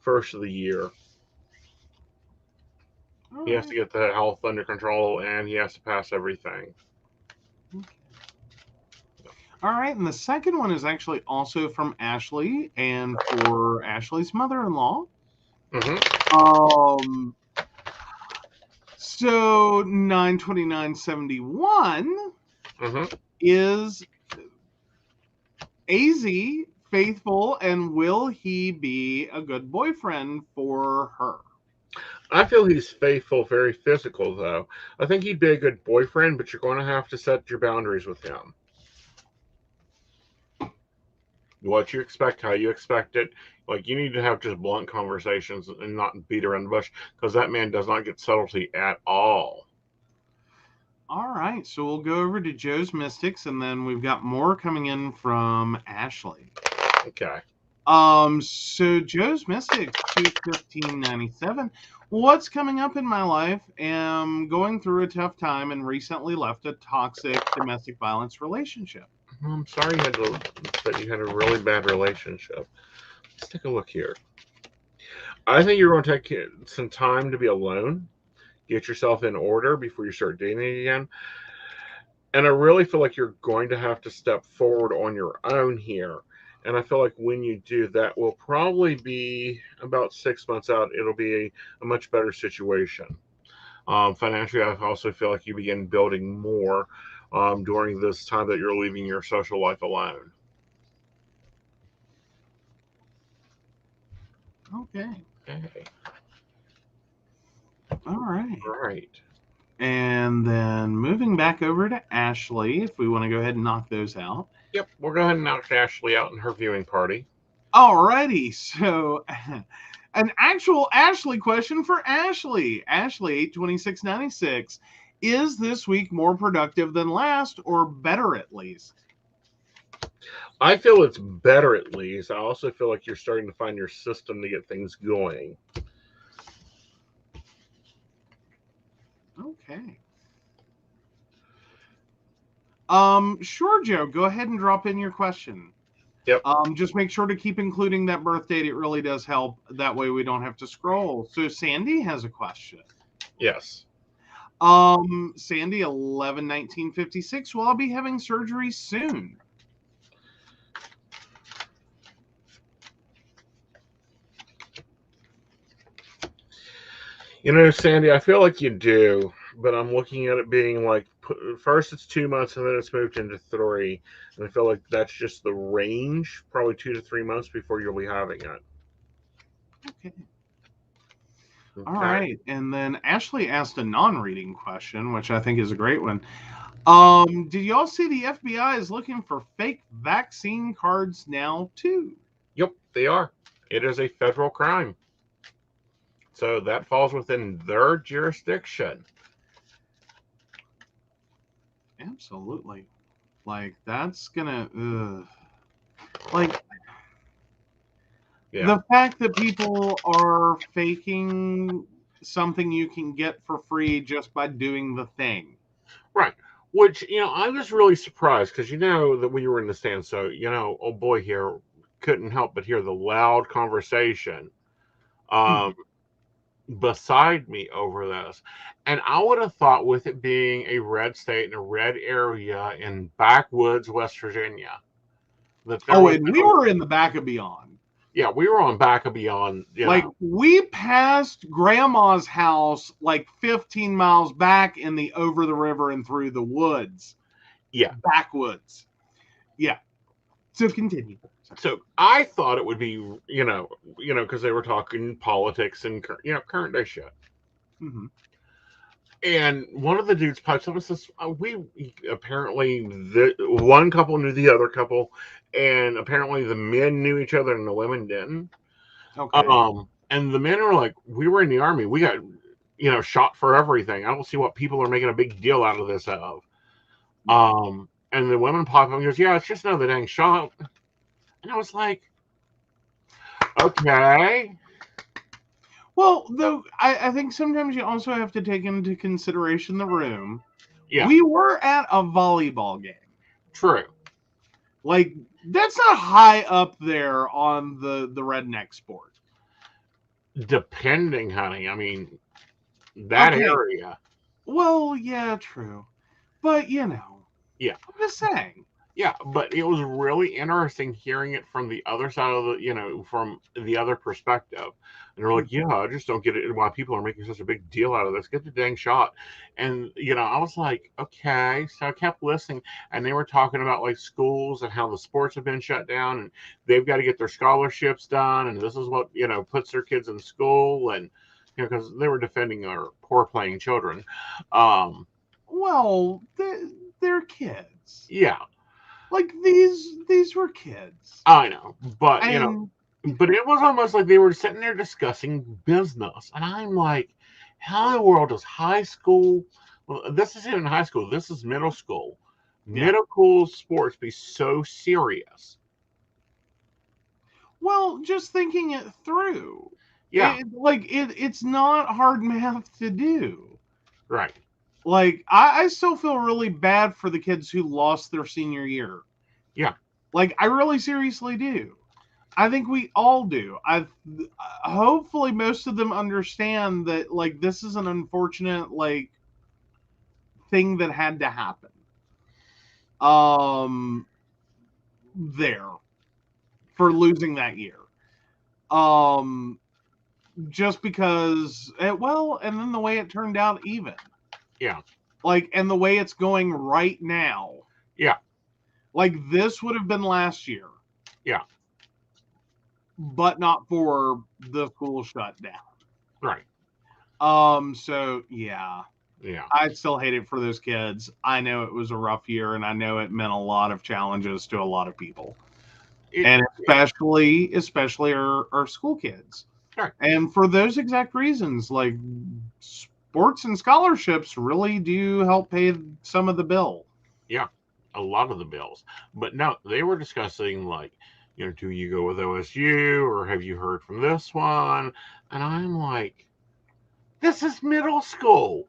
first of the year. All He has to get the health under control, and he has to pass everything. Okay. All right, and the second one is actually also from Ashley, and for Ashley's mother-in-law. Mm-hmm. So 9/29/71 is AZ faithful, and will he be a good boyfriend for her? I feel he's faithful, very physical, though. I think he'd be a good boyfriend, but you're going to have to set your boundaries with him. What you expect, how you expect it. Like, you need to have just blunt conversations and not beat around the bush, because that man does not get subtlety at all. All right, so we'll go over to Joe's Mystics, and then we've got more coming in from Ashley. Okay. So Joe's Mystics 2/15/97. What's coming up in my life? Am going through a tough time and recently left a toxic domestic violence relationship. I'm sorry that you had a really bad relationship. Let's take a look here. I think you're going to take some time to be alone, get yourself in order before you start dating again. And I really feel like you're going to have to step forward on your own here. And I feel like when you do, that will probably be about 6 months out. It'll be a much better situation. Financially, I also feel like you begin building more during this time that you're leaving your social life alone. Okay. Okay. All right. Right. And then moving back over to Ashley, if we want to go ahead and knock those out. Yep, we'll go ahead and knock Ashley out in her viewing party. Alrighty, so an actual Ashley question for Ashley. Ashley 8/26/96. Is this week more productive than last, or better at least? I feel it's better at least. I also feel like you're starting to find your system to get things going. Okay. Sure, Joe. Go ahead and drop in your question. Yep. Just make sure to keep including that birth date. It really does help. That way we don't have to scroll. So Sandy has a question. Yes. Sandy, 11/19/56. Will I be having surgery soon? You know, Sandy, I feel like you do, but I'm looking at it being like first it's 2 months and then it's moved into 3, and I feel like that's just the range, probably 2 to 3 months before you'll be having it. Okay. Okay. All right. And then Ashley asked a non-reading question, which I think is a great one. Did y'all see the FBI is looking for fake vaccine cards now too? Yep, they are. It is a federal crime. So that falls within their jurisdiction. Absolutely. Like that's gonna like Yeah. the fact that people are faking something you can get for free just by doing the thing. Right. Which, I was really surprised because that we were in the stand. So, old boy here couldn't help but hear the loud conversation beside me over this. And I would have thought, with it being a red state and a red area in backwoods, West Virginia, that there was. And we were in the back of Beyond. Yeah, we were on back of Beyond. We passed Grandma's house like 15 miles back in the over the river and through the woods. Yeah. Backwoods. Yeah. So continue. So I thought it would be, because they were talking politics and, current day shit. Mm-hmm. And one of the dudes pipes up and says, apparently one couple knew the other couple, and apparently the men knew each other and the women didn't. Okay. And the men were like, we were in the army. We got, shot for everything. I don't see what people are making a big deal out of this of. And the women pop up and goes, yeah, it's just another dang shot. And I was like, okay. Well, though, I think sometimes you also have to take into consideration the room. Yeah. We were at a volleyball game. True. Like, that's not high up there on the redneck sport. Depending, honey. I mean, that area. Well, yeah, true. But, Yeah. I'm just saying. Yeah, but it was really interesting hearing it from the other side of from the other perspective. And they're like, yeah, I just don't get it why people are making such a big deal out of this. Get the dang shot. And, I was like, okay. So I kept listening. And they were talking about like schools and how the sports have been shut down and they've got to get their scholarships done. And this is what, puts their kids in school. And, because they were defending our poor playing children. Well, they're kids. Yeah. Like these were kids. I know, but but it was almost like they were sitting there discussing business, and I'm like, how in the world does high school? Well, this isn't even high school. This is middle school. Yeah. Middle school sports be so serious. Well, just thinking it through. Yeah, it's not hard math to do. Right. Like, I still feel really bad for the kids who lost their senior year. Yeah. Like, I really seriously do. I think we all do. Hopefully most of them understand that, like, this is an unfortunate, like, thing that had to happen. There. For losing that year. Just because, and then the way it turned out even. Yeah. Like, and the way it's going right now. Yeah. Like, this would have been last year. Yeah. But not for the school shut down. Right. So, yeah. Yeah. I still hate it for those kids. I know it was a rough year, and I know it meant a lot of challenges to a lot of people. And especially our school kids. Right. And for those exact reasons, like, sports and scholarships really do help pay some of the bill. Yeah, a lot of the bills. But no, they were discussing, like, do you go with OSU or have you heard from this one? And I'm like, this is middle school.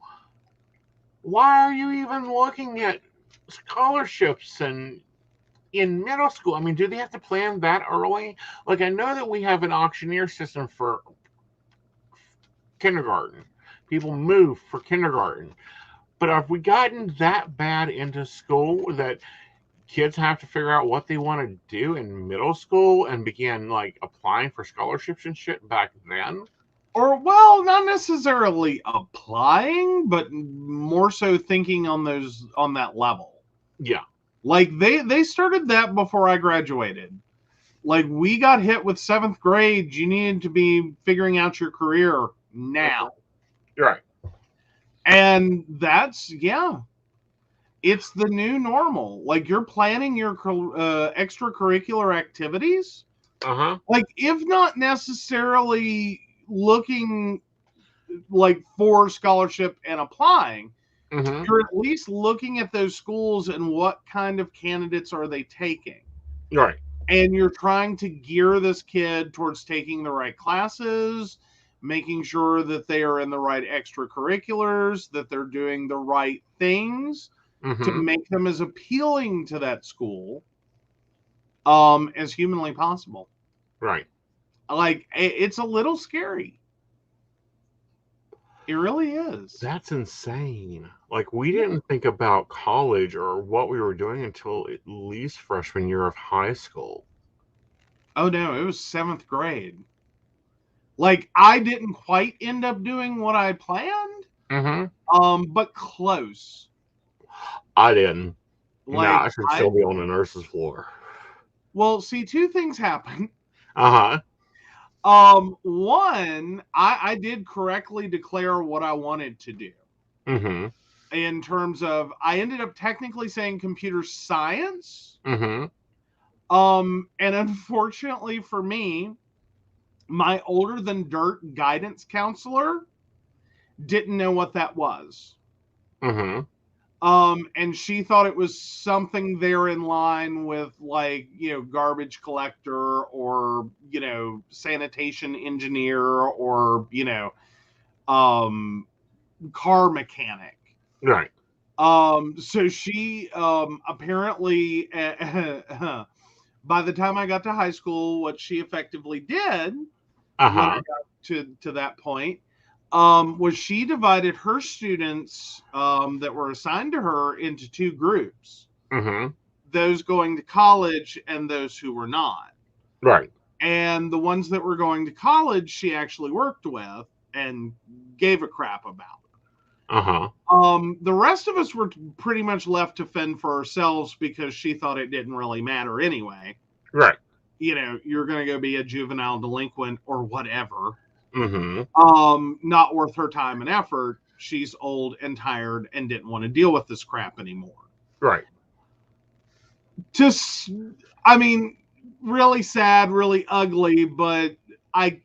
Why are you even looking at scholarships? And in middle school, I mean, do they have to plan that early? Like, I know that we have an auctioneer system for kindergarten. People move for kindergarten. But have we gotten that bad into school that kids have to figure out what they want to do in middle school and begin like applying for scholarships and shit back then? Or, well, not necessarily applying, but more so thinking on that level. Yeah. Like they started that before I graduated. Like, we got hit with 7th grade. You needed to be figuring out your career now. Right. And that's, yeah, it's the new normal. Like, you're planning your extracurricular activities. Like, if not necessarily looking like for scholarship and applying, you're at least looking at those schools and what kind of candidates are they taking. Right. And you're trying to gear this kid towards taking the right classes, making sure that they are in the right extracurriculars, that they're doing the right things to make them as appealing to that school as humanly possible. Right. Like, it's a little scary. It really is. That's insane. Like, we didn't think about college or what we were doing until at least freshman year of high school. Oh, no, it was 7th grade. Like, I didn't quite end up doing what I planned, but close. I didn't. Like, I should still be on the nurse's floor. Well, see, 2 things happened. One, I did correctly declare what I wanted to do. In terms of, I ended up technically saying computer science. And unfortunately for me, my older than dirt guidance counselor didn't know what that was. And she thought it was something there in line with, like, garbage collector or, sanitation engineer or, car mechanic. Right. So she apparently, by the time I got to high school, what she effectively did when I got to that point was she divided her students that were assigned to her into 2 groups. Those going to college and those who were not. Right. And the ones that were going to college, she actually worked with and gave a crap about. The rest of us were pretty much left to fend for ourselves because she thought it didn't really matter anyway. Right. You're going to go be a juvenile delinquent or whatever. Not worth her time and effort. She's old and tired and didn't want to deal with this crap anymore. Right. Just, I mean, really sad, really ugly, but I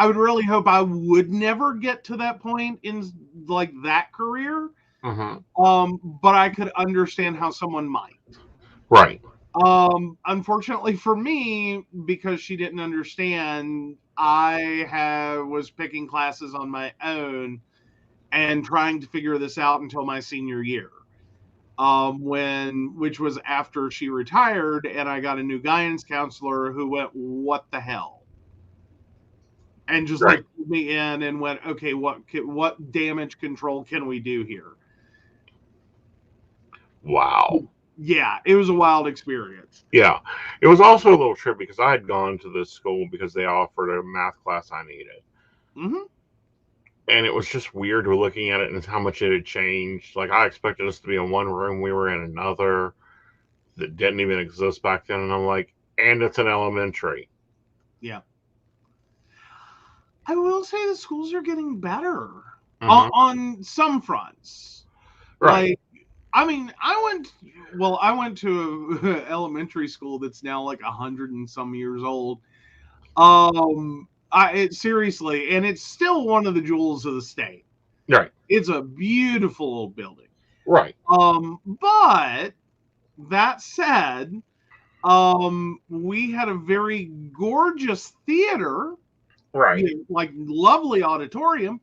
would really hope I would never get to that point in, like, that career. But I could understand how someone might. Right. Unfortunately for me, because she didn't understand, I was picking classes on my own and trying to figure this out until my senior year. Which was after she retired, and I got a new guidance counselor who went, "What the hell?" And just like put me in and went, "Okay, what damage control can we do here?" Wow. Yeah, it was a wild experience. Yeah. It was also a little trippy because I had gone to this school because they offered a math class I needed. And it was just weird looking at it and how much it had changed. Like, I expected us to be in one room. We were in another that didn't even exist back then. And I'm like, and it's an elementary. Yeah. I will say the schools are getting better on some fronts. Right. Like, I mean, I went to an elementary school that's now like 100 and some years old. Seriously, and it's still one of the jewels of the state. Right. It's a beautiful old building. Right. But that said, we had a very gorgeous theater. Right. Like, lovely auditorium.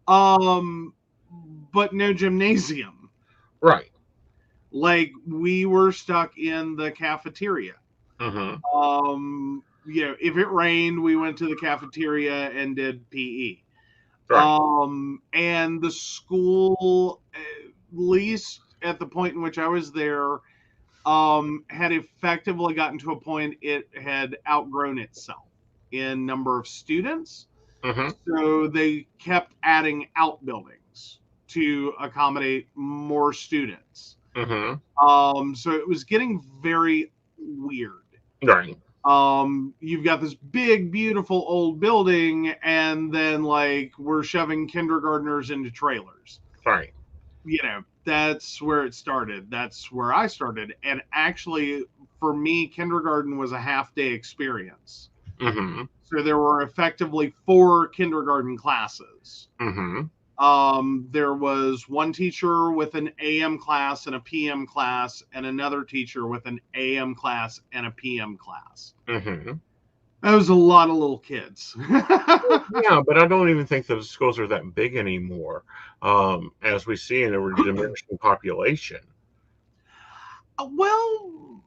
But no gymnasium. Right. Like, we were stuck in the cafeteria. If it rained, we went to the cafeteria and did PE. Right. And the school, at least at the point in which I was there, had effectively gotten to a point it had outgrown itself in number of students. So they kept adding outbuildings to accommodate more students. So it was getting very weird. Right. You've got this big, beautiful old building, and then like we're shoving kindergartners into trailers. Right. That's where it started. That's where I started. And actually, for me, kindergarten was a half-day experience. So there were effectively 4 kindergarten classes. There was one teacher with an AM class and a PM class, and another teacher with an AM class and a PM class. That was a lot of little kids. Yeah, but I don't even think that the schools are that big anymore, as we see in a diminishing population. Well,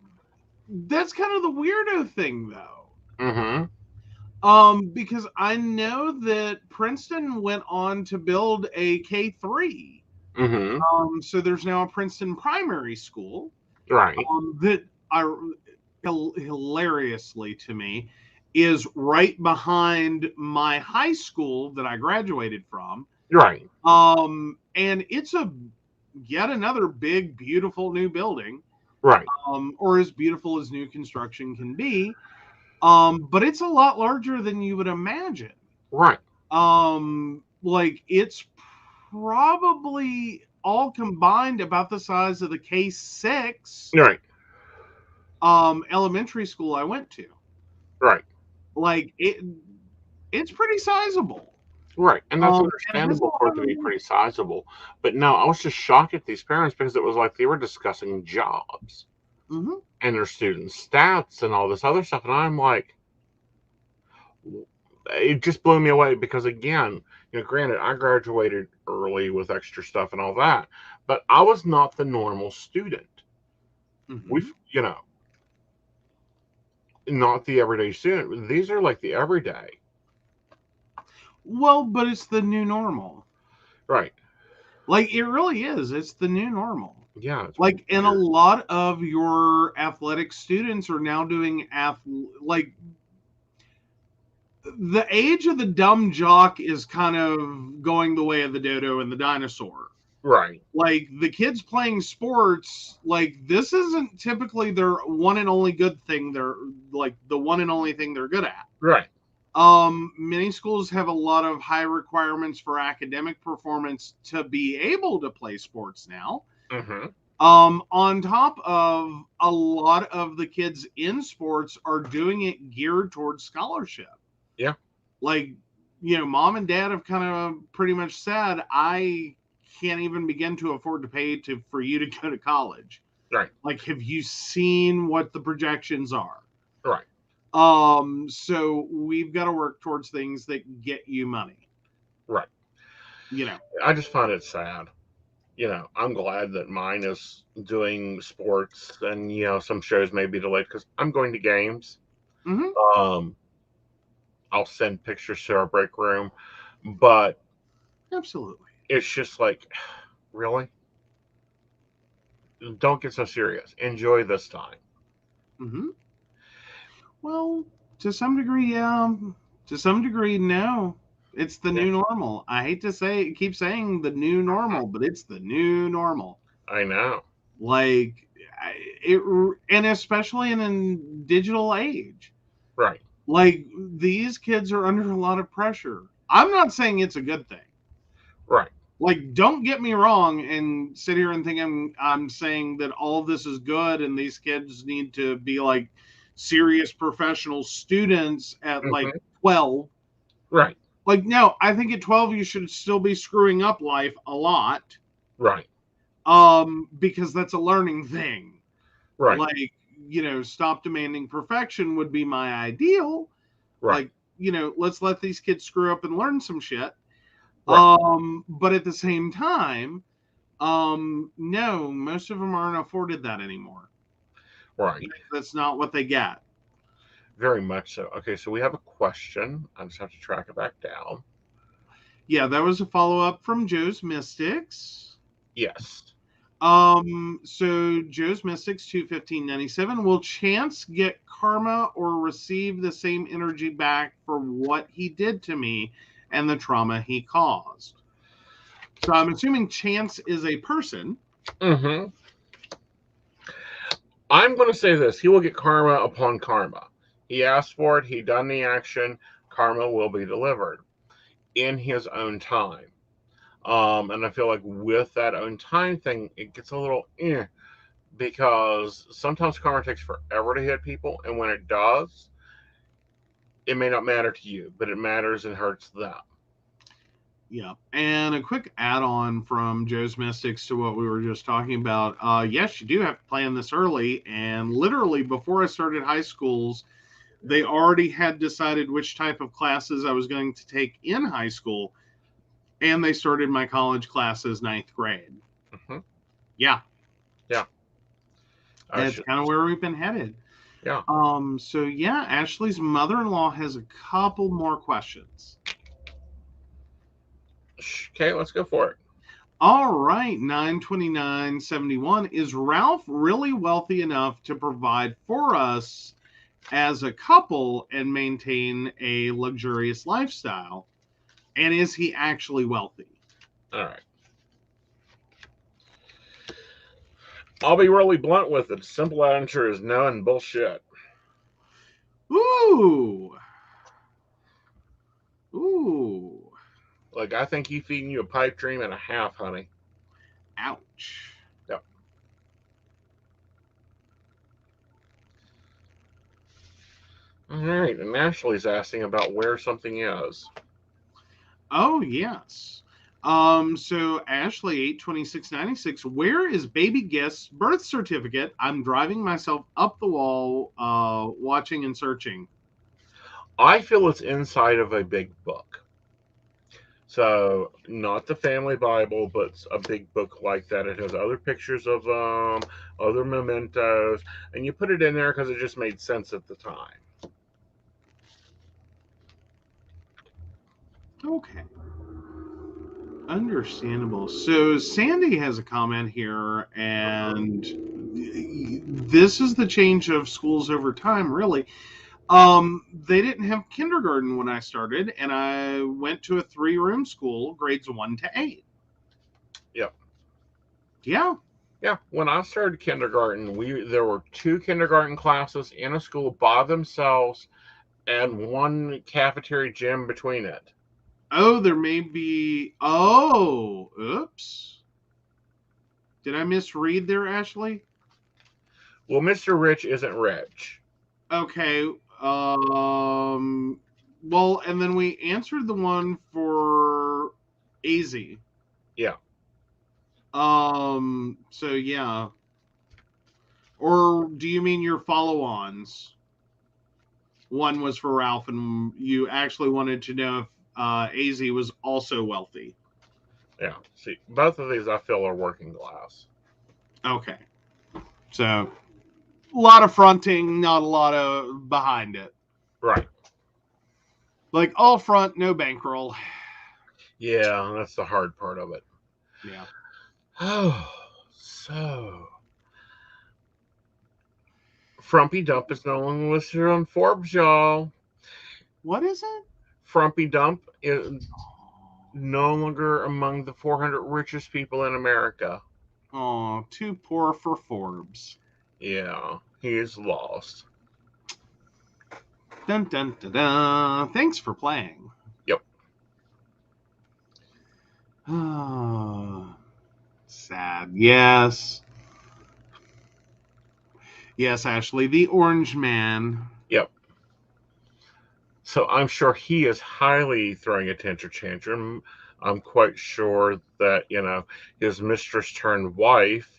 that's kind of the weirdo thing, though. Because I know that Princeton went on to build a K3. So there's now a Princeton primary school. Right. That hilariously to me is right behind my high school that I graduated from. Right. And it's yet another big, beautiful new building. Right. Or as beautiful as new construction can be. But it's a lot larger than you would imagine. Right. Like it's probably all combined about the size of the K6 Right. Elementary school I went to. Right. Like it's pretty sizable. Right. And that's understandable for it to be pretty sizable. But no, I was just shocked at these parents because it was like they were discussing jobs and their students' stats and all this other stuff. And I'm like, it just blew me away because, again, granted, I graduated early with extra stuff and all that, but I was not the normal student. We've, not the everyday student. These are like the everyday. Well, but it's the new normal. Right. Like, it really is. It's the new normal. Yeah. Like, and a lot of your athletic students are now doing like, the age of the dumb jock is kind of going the way of the dodo and the dinosaur. Right. Like, the kids playing sports, like, this isn't typically their one and only good thing. They're like the one and only thing they're good at. Right. Many schools have a lot of high requirements for academic performance to be able to play sports now. On top of a lot of the kids in sports are doing it geared towards scholarship. Yeah. Like, mom and dad have kind of pretty much said, I can't even begin to afford to pay for you to go to college. Right. Like, have you seen what the projections are? Right. So we've got to work towards things that get you money. Right. I just find it sad. I'm glad that mine is doing sports and, some shows may be delayed because I'm going to games. I'll send pictures to our break room, but absolutely, it's just like, really? Don't get so serious. Enjoy this time. Well, to some degree, yeah. To some degree, no. It's the new normal. I hate to keep saying the new normal, but it's the new normal. I know. Like, and especially in a digital age. Right. Like, these kids are under a lot of pressure. I'm not saying it's a good thing. Right. Like, don't get me wrong and sit here and think I'm saying that all of this is good and these kids need to be like serious professional students at like 12. Right. Like, no, I think at 12 you should still be screwing up life a lot. Right. Because that's a learning thing. Right. Like, stop demanding perfection would be my ideal. Right. Like, let's let these kids screw up and learn some shit. Right. But at the same time, No, most of them aren't afforded that anymore. Right. That's not what they get. Very much so. Okay, so we have a question. I just have to track it back down. Yeah, that was a follow-up from Joe's Mystics. Yes. So Joe's Mystics 21597. Will Chance get karma or receive the same energy back for what he did to me and the trauma he caused? So I'm assuming Chance is a person. Mm-hmm. I'm going to say this. He will get karma upon karma. He asked for it. He done the action. Karma will be delivered in his own time. And I feel like with that own time thing, it gets a little because sometimes karma takes forever to hit people, and when it does, it may not matter to you, but it matters and hurts them. Yeah. And a quick add-on from Joe's Mystics to what we were just talking about. Yes, you do have to plan this early. And literally before I started high schools, they already had decided which type of classes I was going to take in high school. And they started my college classes 9th grade. Mm-hmm. Yeah. Yeah. That's kind of where we've been headed. Yeah. So yeah, Ashley's mother-in-law has a couple more questions. Okay, let's go for it. All right, 92971. Is Ralph really wealthy enough to provide for us as a couple and maintain a luxurious lifestyle? And is he actually wealthy? All right. I'll be really blunt with it. Simple answer is no and bullshit. Ooh. Ooh. Like, I think he's feeding you a pipe dream and a half, honey. Ouch. Yep. All right, and Ashley's asking about where something is. Oh, yes. So Ashley 82696, where is baby guest's birth certificate? I'm driving myself up the wall, watching and searching. I feel it's inside of a big book. So, not the family Bible, but a big book like that. It has other pictures of other mementos, and you put it in there because it just made sense at the time. Okay. Understandable. So Sandy has a comment here, and this is the change of schools over time, really. They didn't have kindergarten when I started, and I went to a 3-room school, grades 1 to 8. Yep. Yeah. Yeah. When I started kindergarten, there were 2 kindergarten classes in a school by themselves, and 1 cafeteria gym between it. Oh, there may be. Oh, oops. Did I misread there, Ashley? Well, Mr. Rich isn't rich. Okay. Well, and then we answered the one for AZ. Yeah. So yeah. Or do you mean your follow-ons? One was for Ralph, and you actually wanted to know if AZ was also wealthy. Yeah. See, both of these I feel are working class. Okay. So, a lot of fronting, not a lot of behind it. Right. Like all front, no bankroll. Yeah, that's the hard part of it. Yeah. Oh, so Frumpy Dump is no longer listed on Forbes, y'all. What is it? Frumpy Dump is no longer among the 400 richest people in America. Oh, too poor for Forbes. Yeah, he is lost. Dun dun dun dun. Thanks for playing. Yep. Sad. Yes. Yes, Ashley, the Orange Man. Yep. So I'm sure he is highly throwing a temper tantrum. I'm quite sure that, his mistress turned wife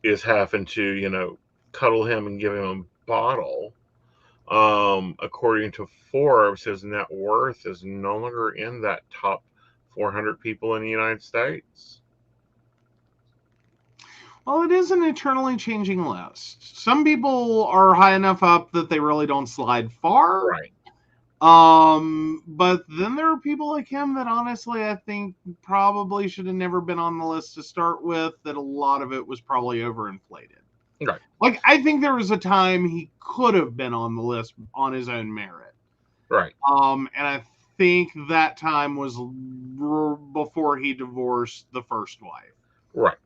is having to, cuddle him and give him a bottle. According to Forbes, his net worth is no longer in that top 400 people in the United States. Well, it is an eternally changing list. Some people are high enough up that they really don't slide far. Right. But then there are people like him that honestly I think probably should have never been on the list to start with, that a lot of it was probably overinflated. Right. Like, I think there was a time he could have been on the list on his own merit. Right. And I think that time was before he divorced the first wife. Right.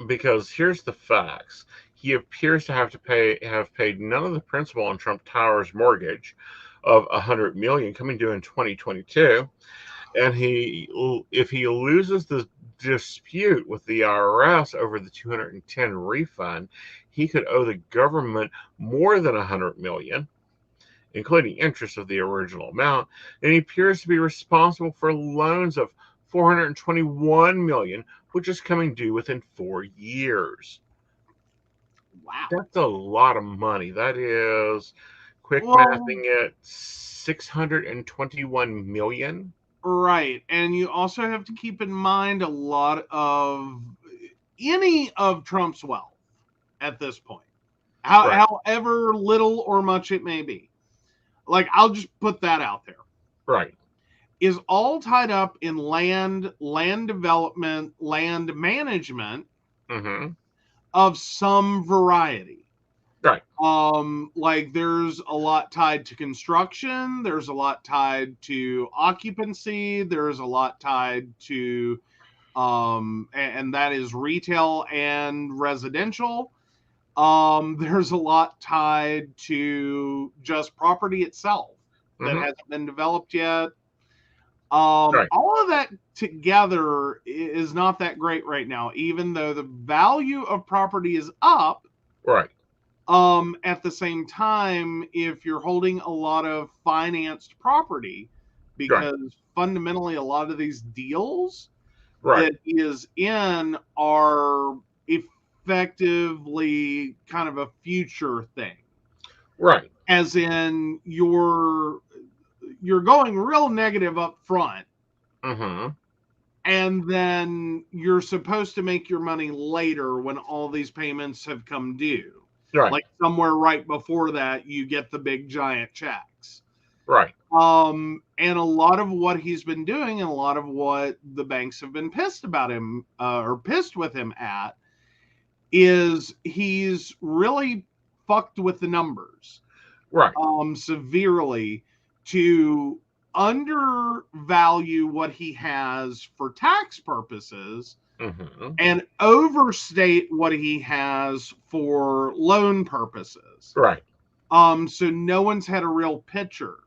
Because here's the facts. He appears to have paid none of the principal on Trump Tower's mortgage of $100 million coming due in 2022, and if he loses the dispute with the IRS over the 210 refund, he could owe the government more than $100 million, including interest of the original amount, and he appears to be responsible for loans of $421 million, which is coming due within 4 years. Wow. That's a lot of money. That is, quick mathing it, $621 million. Right. And you also have to keep in mind a lot of any of Trump's wealth at this point, Right. however little or much it may be. Like, I'll just put that out there. Right. Is all tied up in land development, land management of some variety. Right. Like, there's a lot tied to construction, there's a lot tied to occupancy, there's a lot tied to and that is retail and residential. There's a lot tied to just property itself that hasn't been developed yet. Right. All of that together is not that great right now, even though the value of property is up. Right. At the same time, if you're holding a lot of financed property, because fundamentally a lot of these deals that is in are effectively kind of a future thing. Right. As in, you're going real negative up front. And then you're supposed to make your money later when all these payments have come due. Right. Like, somewhere right before that, you get the big giant checks. Right. And a lot of what he's been doing, and a lot of what the banks have been pissed about him, or pissed with him at, is he's really fucked with the numbers. Right. Severely, to undervalue what he has for tax purposes and overstate what he has for loan purposes. Right. So no one's had a real picture.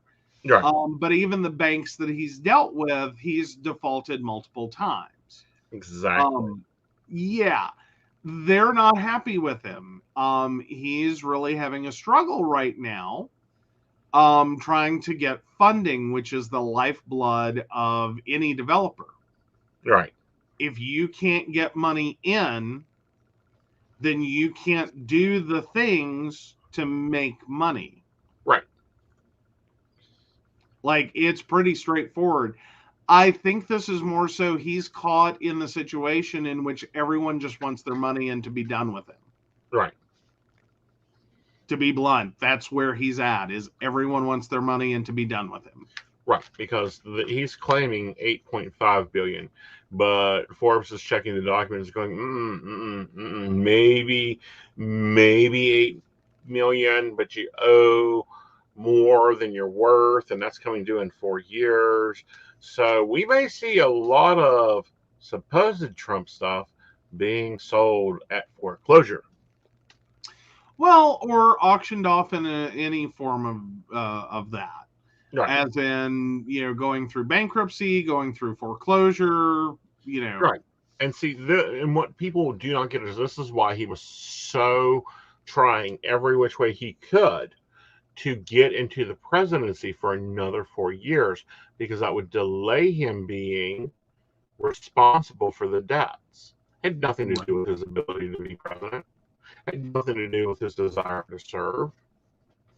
Right. But even the banks that he's dealt with, he's defaulted multiple times. Exactly. Yeah. They're not happy with him. He's really having a struggle right now, trying to get funding, which is the lifeblood of any developer. Right. If you can't get money in, then you can't do the things to make money. Right. Like, it's pretty straightforward. I think this is more so he's caught in the situation in which everyone just wants their money and to be done with it. Right. To be blunt, that's where he's at, is everyone wants their money and to be done with him. Right, because he's claiming 8.5 billion, but Forbes is checking the documents, going, maybe 8 million, but you owe more than you're worth, and that's coming due in 4 years. So we may see a lot of supposed Trump stuff being sold at foreclosure. Well, or auctioned off in any form of that. Right. As in, going through bankruptcy, going through foreclosure, Right. And see, and what people do not get is this is why he was so trying every which way he could to get into the presidency for another 4 years, because that would delay him being responsible for the debts. It had nothing to do with his ability to be president. It had nothing to do with his desire to serve.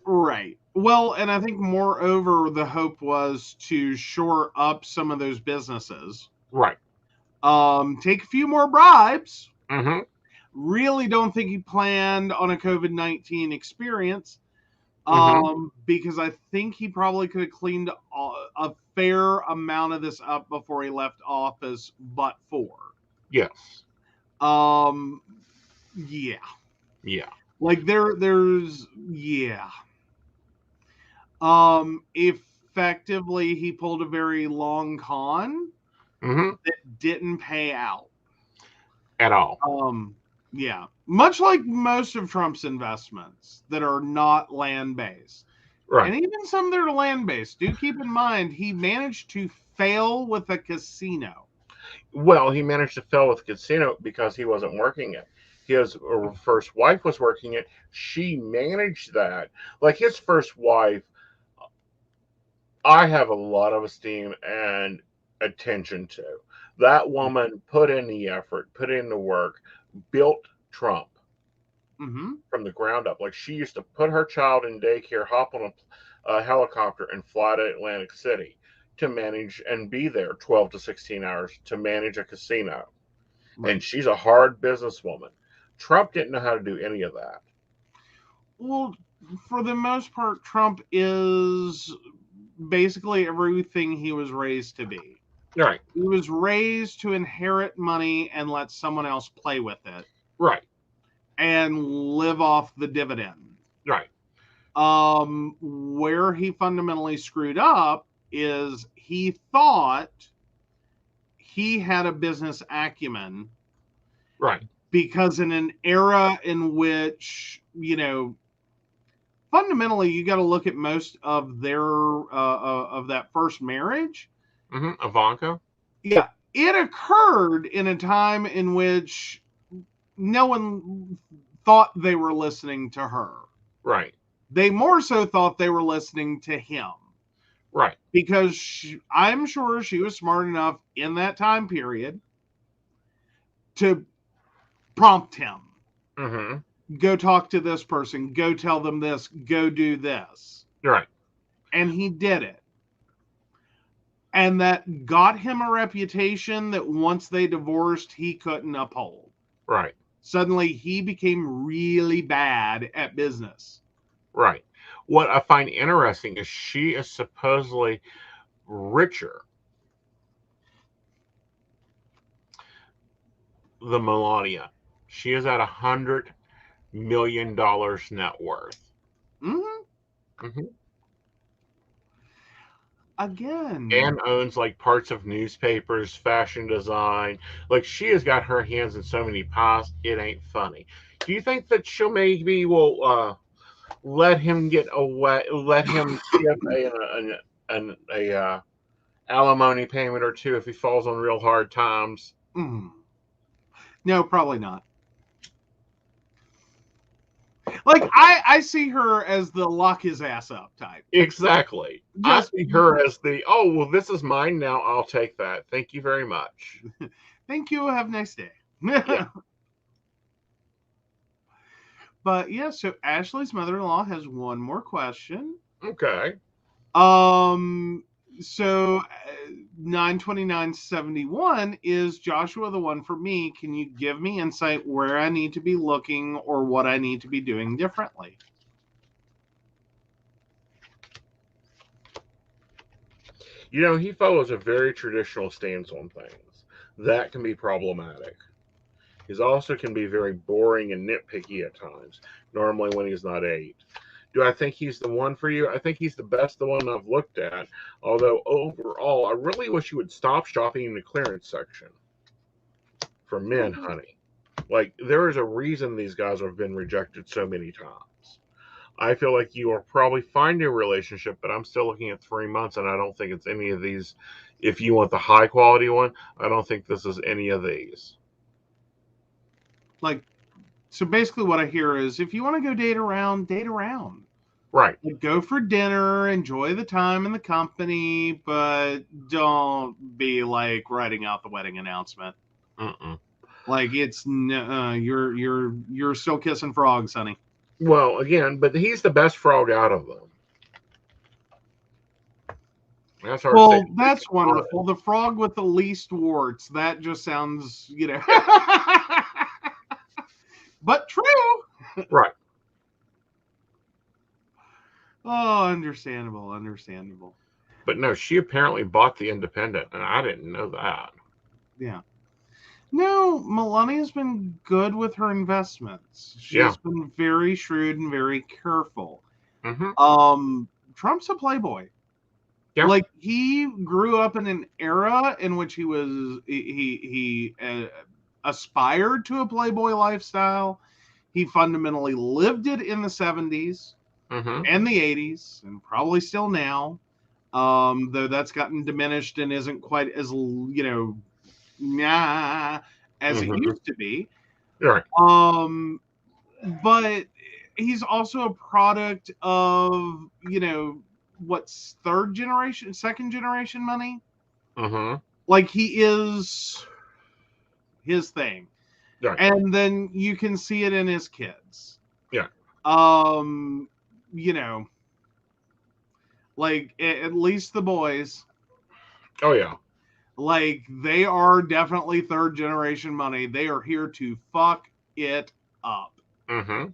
Right. Well, and I think moreover, the hope was to shore up some of those businesses. Right. Take a few more bribes. Really don't think he planned on a COVID-19 experience. Because I think he probably could have cleaned a fair amount of this up before he left office, but for. Yes. Yeah. Yeah. Like there's yeah. Effectively he pulled a very long con that didn't pay out. At all. Yeah. Much like most of Trump's investments that are not land-based. Right. And even some that are land-based. Do keep in mind he managed to fail with a casino. Well, he managed to fail with the casino because he wasn't working it. His first wife was working it. She managed that. Like his first wife, I have a lot of esteem and attention to. That woman put in the effort, put in the work, built Trump from the ground up. Like she used to put her child in daycare, hop on a helicopter, and fly to Atlantic City to manage and be there 12 to 16 hours to manage a casino. Right. And she's a hard businesswoman. Trump didn't know how to do any of that. Well, for the most part, Trump is basically everything he was raised to be. Right. He was raised to inherit money and let someone else play with it. Right. And live off the dividend. Right. Where he fundamentally screwed up is he thought he had a business acumen. Right. Because in an era in which, fundamentally you got to look at most of their of that first marriage. Ivanka. Yeah, it occurred in a time in which no one thought they were listening to her. Right. They more so thought they were listening to him. Right. Because I'm sure she was smart enough in that time period to prompt him. Go talk to this person. Go tell them this. Go do this. Right. And he did it. And that got him a reputation that once they divorced, he couldn't uphold. Right. Suddenly, he became really bad at business. Right. What I find interesting is she is supposedly richer than Melania. She is at $100 million net worth. Again. And owns like parts of newspapers, fashion design. Like she has got her hands in so many pies, it ain't funny. Do you think that she'll maybe will let him get away, let him skip a alimony payment or two if he falls on real hard times? No, probably not. Like I see her as the lock his ass up type. Exactly. I see her as the, oh, well, this is mine now. I'll take that. Thank you very much. Thank you. Have a nice day. Yeah. But yeah, so Ashley's mother-in-law has one more question. Okay. So 92971 is Joshua the one for me. Can you give me insight where I need to be looking or what I need to be doing differently? He follows a very traditional stance on things. That can be problematic. He also can be very boring and nitpicky at times, normally when he's not 8. Do I think he's the one for you? I think he's the best, the one I've looked at. Although overall, I really wish you would stop shopping in the clearance section for men, honey. Like, there is a reason these guys have been rejected so many times. I feel like you are probably finding a relationship, but I'm still looking at 3 months, and I don't think it's any of these. If you want the high quality one, I don't think this is any of these. Like, so basically what I hear is if you want to go date around, date around. Right. Like, go for dinner, enjoy the time and the company, but don't be like writing out the wedding announcement. Like it's you're still kissing frogs, honey. Well, again, but he's the best frog out of them. That's hard to say. That's wonderful. The frog with the least warts. That just sounds, but true. Right. Oh, understandable. But no, she apparently bought the Independent, and I didn't know that. Yeah. No, Melania's been good with her investments. She's been very shrewd and very careful. Trump's a playboy. Yeah. Like, he grew up in an era in which he aspired to a playboy lifestyle. He fundamentally lived it in the 70s and the 80s, and probably still now. Though that's gotten diminished and isn't quite as, as it used to be. Right. But he's also a product of, what's second generation money. Like, he is his thing. Right. And then you can see it in his kids. Yeah. Like, at least the boys. Oh, yeah. Like, they are definitely third generation money. They are here to fuck it up.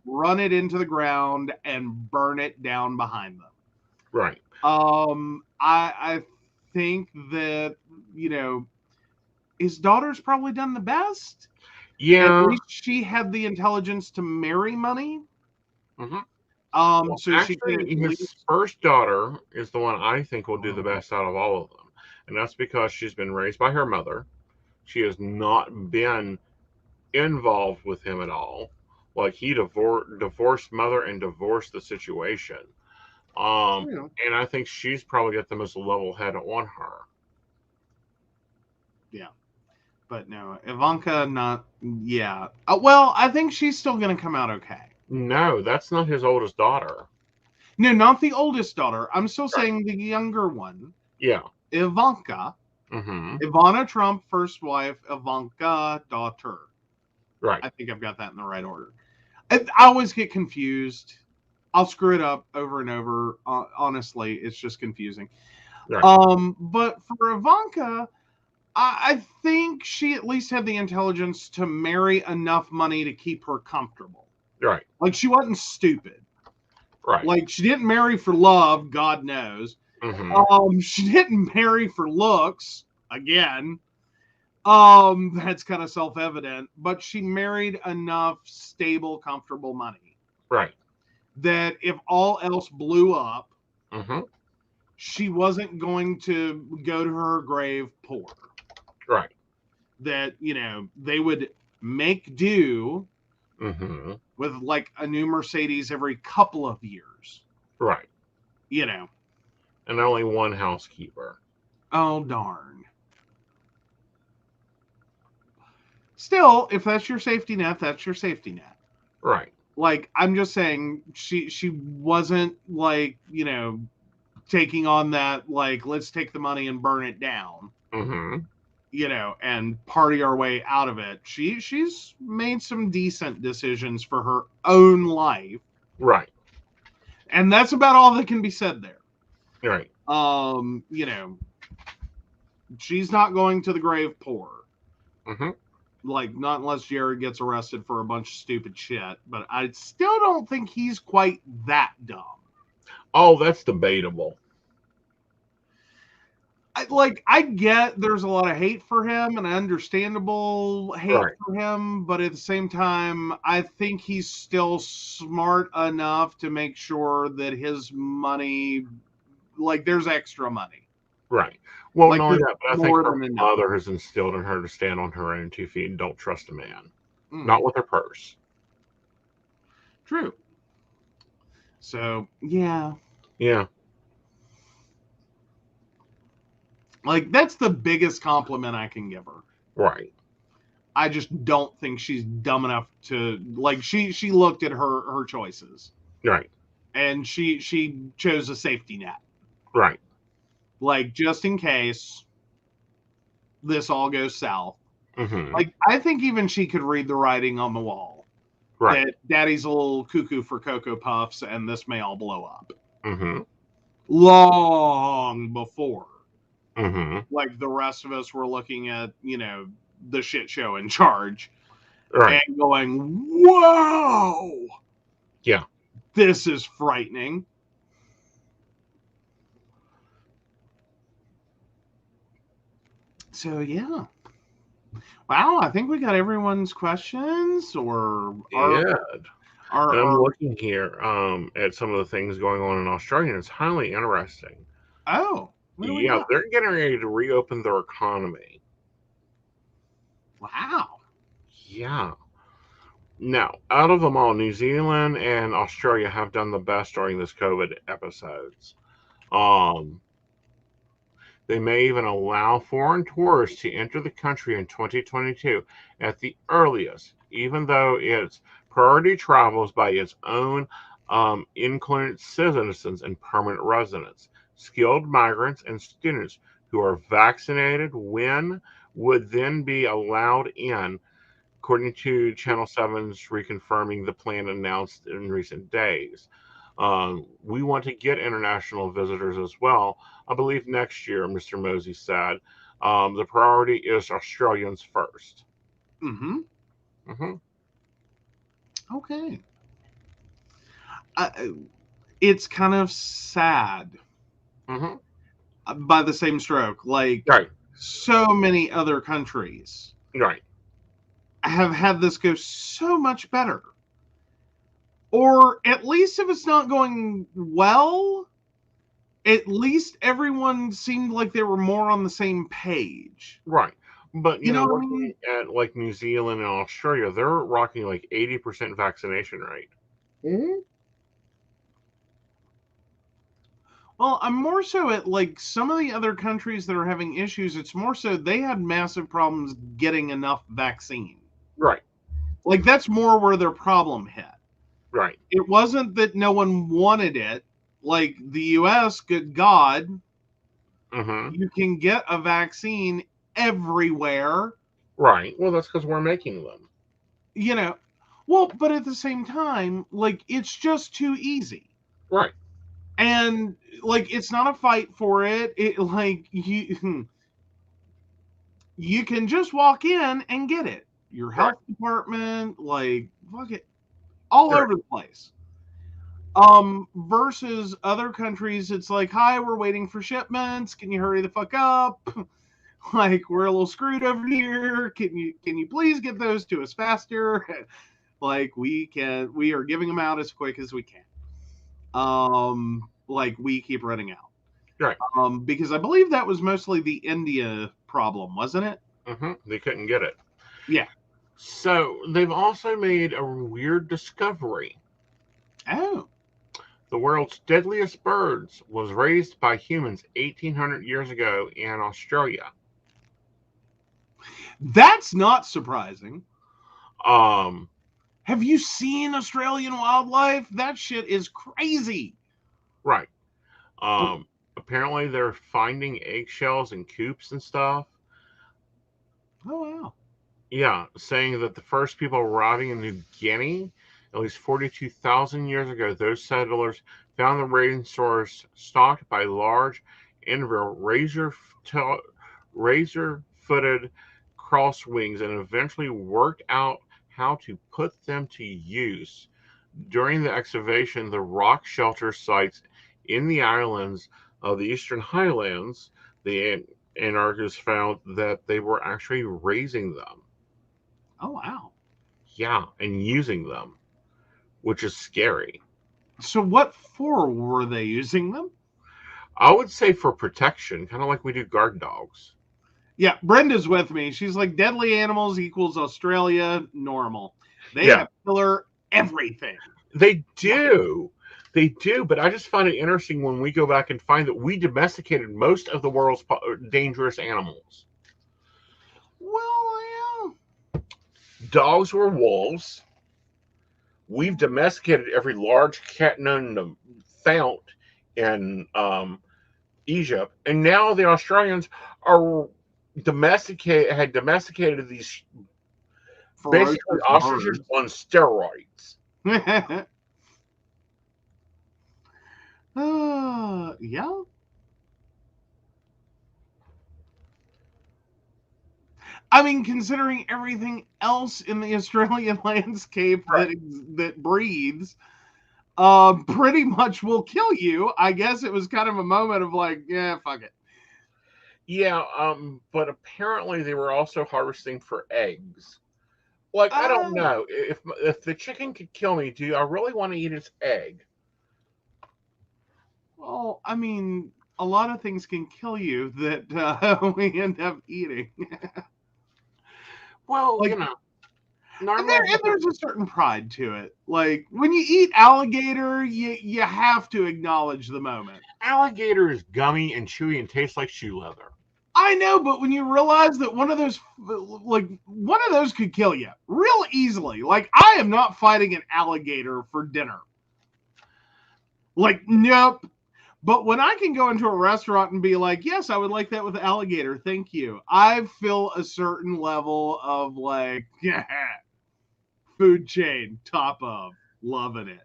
Run it into the ground and burn it down behind them. Right. I think that, his daughter's probably done the best. Yeah. At least she had the intelligence to marry money. Well, So actually, his first daughter is the one I think will do the best out of all of them. And that's because she's been raised by her mother. She has not been involved with him at all. Like, he divorced mother and divorced the situation. And I think she's probably got the most level head on her. Yeah. But no, Ivanka, not, yeah. Well, I think she's still going to come out okay. No, that's not his oldest daughter. No, not the oldest daughter. I'm still saying the younger one. Yeah. Ivanka. Ivana Trump, first wife. Ivanka, daughter. Right. I think I've got that in the right order. I always get confused. I'll screw it up over and over. Honestly, it's just confusing. Right. But for Ivanka, I think she at least had the intelligence to marry enough money to keep her comfortable. Right. Like, she wasn't stupid. Right. Like, she didn't marry for love, God knows. She didn't marry for looks, again. That's kind of self-evident. But she married enough stable, comfortable money. Right. That if all else blew up, she wasn't going to go to her grave poor. Right. That, they would make do with, like, a new Mercedes every couple of years. Right. And only one housekeeper. Oh, darn. Still, if that's your safety net, that's your safety net. Right. Like, I'm just saying, she wasn't, like, taking on that, like, let's take the money and burn it down. And party our way out of it. She's made some decent decisions for her own life. Right. And that's about all that can be said there. Right. She's not going to the grave poor. Like, not unless Jared gets arrested for a bunch of stupid shit. But I still don't think he's quite that dumb. Oh, that's debatable. I get there's a lot of hate for him and understandable hate for him, but at the same time, I think he's still smart enough to make sure that his money, like, there's extra money. Right. Well, like, not only that, but I think her mother has instilled in her to stand on her own 2 feet and don't trust a man. Not with her purse. True. So, yeah. Yeah. Like, that's the biggest compliment I can give her. Right. I just don't think she's dumb enough to, like, she looked at her choices. Right. And she chose a safety net. Right. Like, just in case this all goes south. Like, I think even she could read the writing on the wall. Right. That Daddy's a little cuckoo for Cocoa Puffs and this may all blow up. Long before. Like, the rest of us were looking at, the shit show in charge. Right. and going, whoa, Yeah. this is frightening. So, yeah. Wow, I think we got everyone's questions, or Yeah. our And I'm looking here at some of the things going on in Australia, and it's highly interesting. oh, what do we Yeah, got? they're getting ready to reopen their economy. Wow. Yeah. Now, out of them all, New Zealand and Australia have done the best during this COVID episodes. Um, they may even allow foreign tourists to enter the country in 2022 at the earliest, even though its priority travels by its own included citizens and permanent residents, skilled migrants, and students who are vaccinated when would then be allowed in, according to Channel 7's reconfirming the plan announced in recent days. We want to get international visitors as well. I believe next year, Mr. Mosey said. The priority is Australians first. Mm-hmm. Hmm. Okay. It's kind of sad Hmm. by the same stroke. Like, Right, so many other countries right, have had this go so much better. Or at least if it's not going well, at least everyone seemed like they were more on the same page. right. But You know what I looking mean? at like New Zealand and Australia, they're rocking like 80% vaccination rate. Mm-hmm. Well, I'm more so at like some of the other countries that are having issues. It's more so they had massive problems getting enough vaccine. Right, Like, that's more where their problem hit. right. It wasn't that no one wanted it. Like the US, good God, Hmm. you can get a vaccine everywhere, Right. Well, that's because we're making them. you know. Well, but at the same time, like, it's just too easy. Right, And like, it's not a fight for it. It like you can just walk in and get it. Your right, health department, like, fuck it, all right, over the place. Versus other countries, it's like, hi, we're waiting for shipments. Can you hurry the fuck up? Like, we're a little screwed over here. Can you please get those to us faster? Like, we are giving them out as quick as we can. Like, we keep running out. right. Because I believe that was mostly the India problem, wasn't it? They couldn't get it. Yeah. So they've also made a weird discovery. Oh, The world's deadliest birds was raised by humans 1,800 years ago in Australia. that's not surprising. Um, Have you seen Australian wildlife? That shit is crazy. right. Apparently they're finding eggshells in coops and stuff. Oh, wow. Yeah, saying that the first people arriving in New Guinea, at least 42,000 years ago, those settlers found the rainforest stocked by large individual razor-footed crosswings and eventually worked out how to put them to use. During the excavation, the rock shelter sites in the islands of the Eastern Highlands, the anarchists found that they were actually raising them. Oh, wow. Yeah, and using them, which is scary. So, what for were they using them? I would say for protection, kind of like we do guard dogs. Yeah, Brenda's with me. She's like, deadly animals equals Australia normal. They Yeah, have killer everything. they do. They do, but I just find it interesting when we go back and find that we domesticated most of the world's dangerous animals. Well, yeah. Dogs were wolves. We've domesticated every large cat known to found in Egypt, and now the Australians are domesticated these basically Ferocious ostriches birds. on steroids. Yeah. I mean, considering everything else in the Australian landscape that breathes, pretty much will kill you. I guess it was kind of a moment of like, yeah, fuck it. Yeah, but apparently they were also harvesting for eggs. Like, I don't know. If the chicken could kill me, do I really want to eat its egg? Well, I mean, a lot of things can kill you that we end up eating. Well, Like, you know, and normally there's a certain pride to it. Like when you eat alligator, you have to acknowledge the moment. alligator is gummy and chewy and tastes like shoe leather. I know, but when you realize that one of those could kill you real easily. Like, I am not fighting an alligator for dinner. Like, nope. But when I can go into a restaurant and be like, yes, I would like that with alligator, thank you, I feel a certain level of like, yeah, food chain, top of, loving it.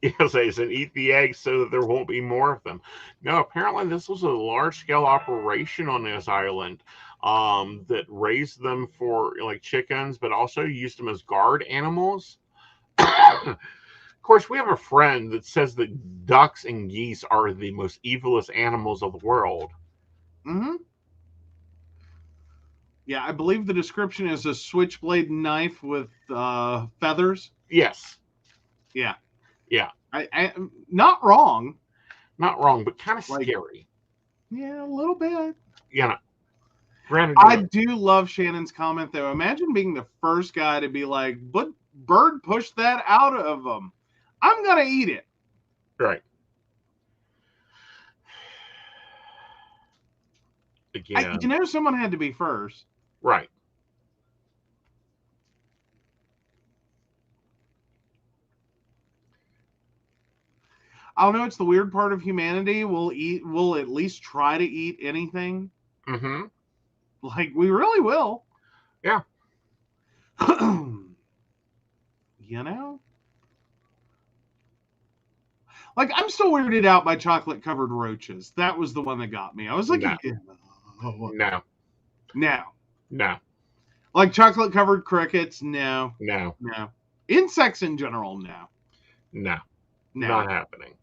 Yes, I said eat the eggs so that there won't be more of them. No, apparently this was a large scale operation on this island that raised them for like chickens, but also used them as guard animals. Of course, we have a friend that says that ducks and geese are the most evilest animals of the world. Mm-hmm. Yeah, I believe the description is a switchblade knife with feathers. Yes. Yeah. Yeah. I not wrong. Not wrong, but kind of Like, scary. yeah, a little bit. You know, granted, I do love Shannon's comment, though. Imagine being the first guy to be like, but bird pushed that out of them. I'm going to eat it. right. Again. You know, someone had to be first. Right. I don't know. It's the weird part of humanity. We'll at least try to eat anything. Mm-hmm. Like, we really will. Yeah. You know? Like, I'm still weirded out by chocolate covered roaches. That was the one that got me. I was like, No. No. Like chocolate covered crickets, no. No. Insects in general, no. Not happening.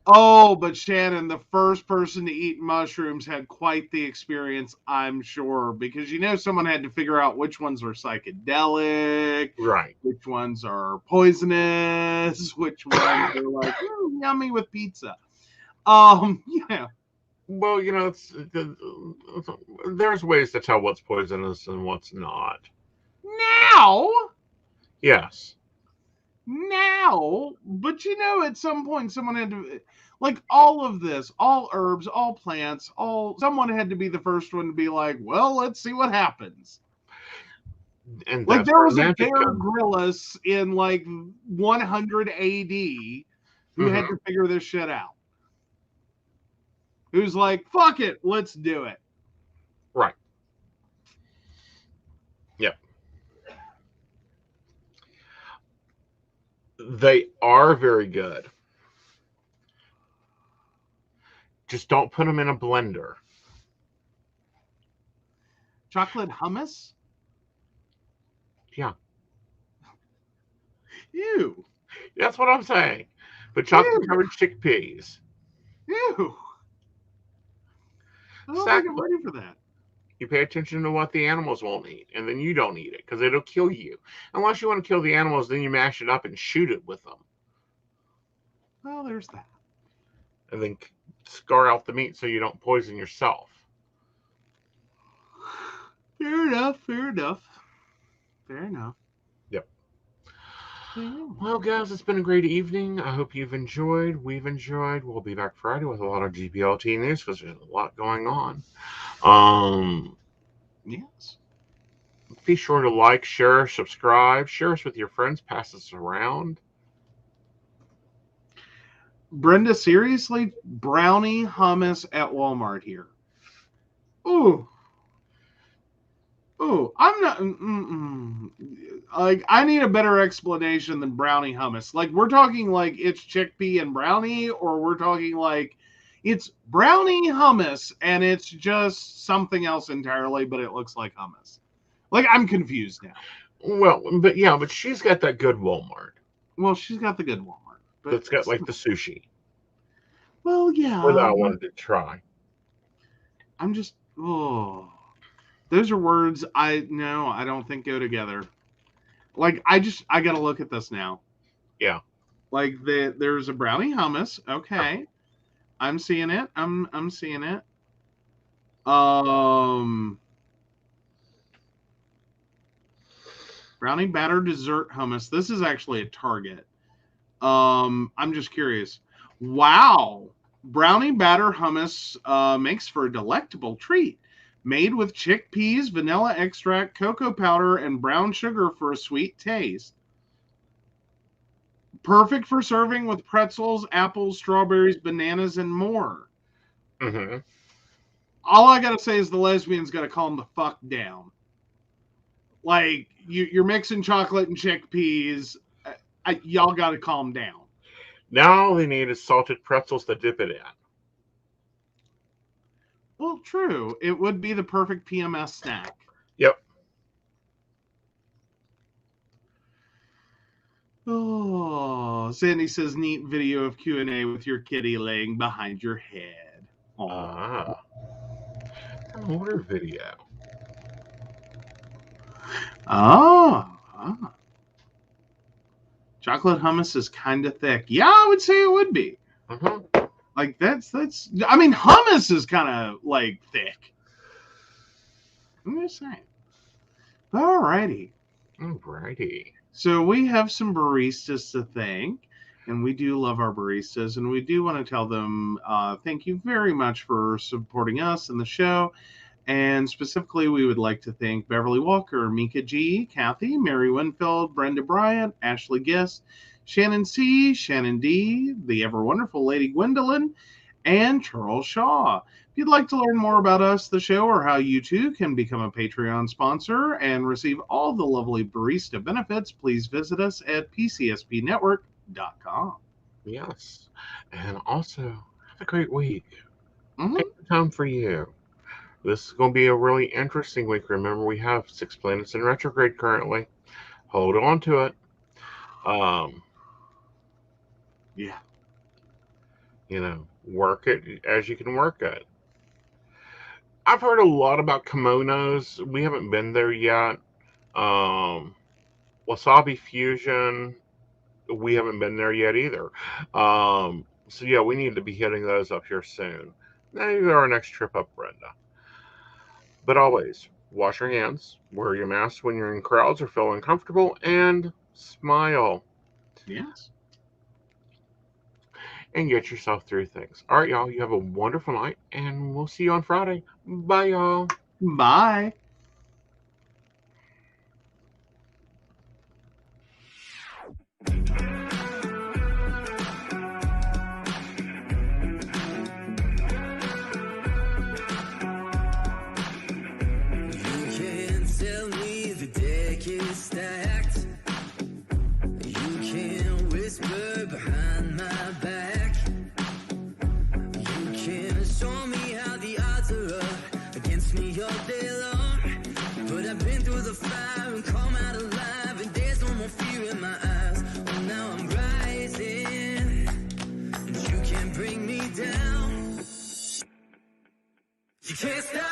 Oh, but Shannon, the first person to eat mushrooms had quite the experience, I'm sure, because you know someone had to figure out which ones are psychedelic, right? Which ones are poisonous, which ones are like yummy with pizza. Yeah. Well, you know, there's ways to tell what's poisonous and what's not. Now. Yes. Now, but you know, at some point, someone had to, like, all of this, all herbs, all plants, someone had to be the first one to be like, well, let's see what happens. And like, there was a Bear Grylls in like 100 AD who had to figure this shit out. Who's like, fuck it, let's do it. Right. Yep. They are very good. Just don't put them in a blender. Chocolate hummus? Yeah. Ew. That's what I'm saying. But chocolate covered chickpeas. Ew. I don't think I'm ready for that. You pay attention to what the animals won't eat, and then you don't eat it because it'll kill you. Unless you want to kill the animals, then you mash it up and shoot it with them. Well, there's that. And then scar out the meat so you don't poison yourself. Fair enough. Yep. Well, guys, it's been a great evening. I hope you've enjoyed. We've enjoyed. We'll be back Friday with a lot of GPLT news because there's a lot going on. Yes. Be sure to like, share, subscribe, share us with your friends, pass us around. Brenda, seriously, brownie hummus at Walmart here. Ooh, I'm not. Like, I need a better explanation than brownie hummus. Like, we're talking like it's chickpea and brownie, or we're talking like It's brownie hummus, and it's just something else entirely, but it looks like hummus. Like, I'm confused now. Well, but she's got that good Walmart. Well, she's got the good Walmart. But That's got like the sushi. Well, yeah. Well, I wanted to try. I'm just, oh. Those are words I don't think go together. Like, I got to look at this now. Yeah. Like, there's a brownie hummus. Okay. I'm seeing it. I'm seeing it. Brownie batter dessert hummus. This is actually a Target. I'm just curious. Wow. Brownie batter hummus makes for a delectable treat. Made with chickpeas, vanilla extract, cocoa powder, and brown sugar for a sweet taste. Perfect for serving with pretzels, apples, strawberries, bananas, and more. Mm-hmm. All I gotta say is the lesbians gotta calm the fuck down. Like, you're mixing chocolate and chickpeas. Y'all gotta calm down. Now all they need is salted pretzels to dip it in. Well, true. It would be the perfect PMS snack. Yep. Oh, Sandy says, neat video of Q&A with your kitty laying behind your head. Ah. Order video. Ah. Chocolate hummus is kind of thick. Yeah, I would say it would be. Mm-hmm. Like, that's, I mean, hummus is kind of, like, thick. I'm just saying. Alrighty. So we have some baristas to thank, and we do love our baristas, and we do want to tell them thank you very much for supporting us and the show. And specifically, we would like to thank Beverly Walker, Mika G, Kathy, Mary Winfield, Brenda Bryant, Ashley Gist, Shannon C, Shannon D, the ever wonderful Lady Gwendolyn, and Charles Shaw. If you'd like to learn more about us, the show, or how you too can become a Patreon sponsor and receive all the lovely barista benefits, please visit us at PCSPnetwork.com. Yes. And also, have a great week. Mm-hmm. Take the time for you. This is going to be a really interesting week. Remember, we have 6 planets in retrograde currently. Hold on to it. Yeah. Work it as you can work it. I've heard a lot about kimonos. We haven't been there yet. Wasabi Fusion. We haven't been there yet either. So yeah, we need to be hitting those up here soon. Maybe our next trip up, Brenda. But always, wash your hands, wear your mask when you're in crowds or feel uncomfortable, and smile. Yes. And get yourself through things. All right, y'all, you have a wonderful night, and we'll see you on Friday. Bye, y'all. Bye. Stacked. You can whisper behind my back. You can show me how the odds are up against me all day long. But I've been through the fire and come out alive, and there's no more fear in my eyes. Oh, now I'm rising, and you can't bring me down. You can't stop.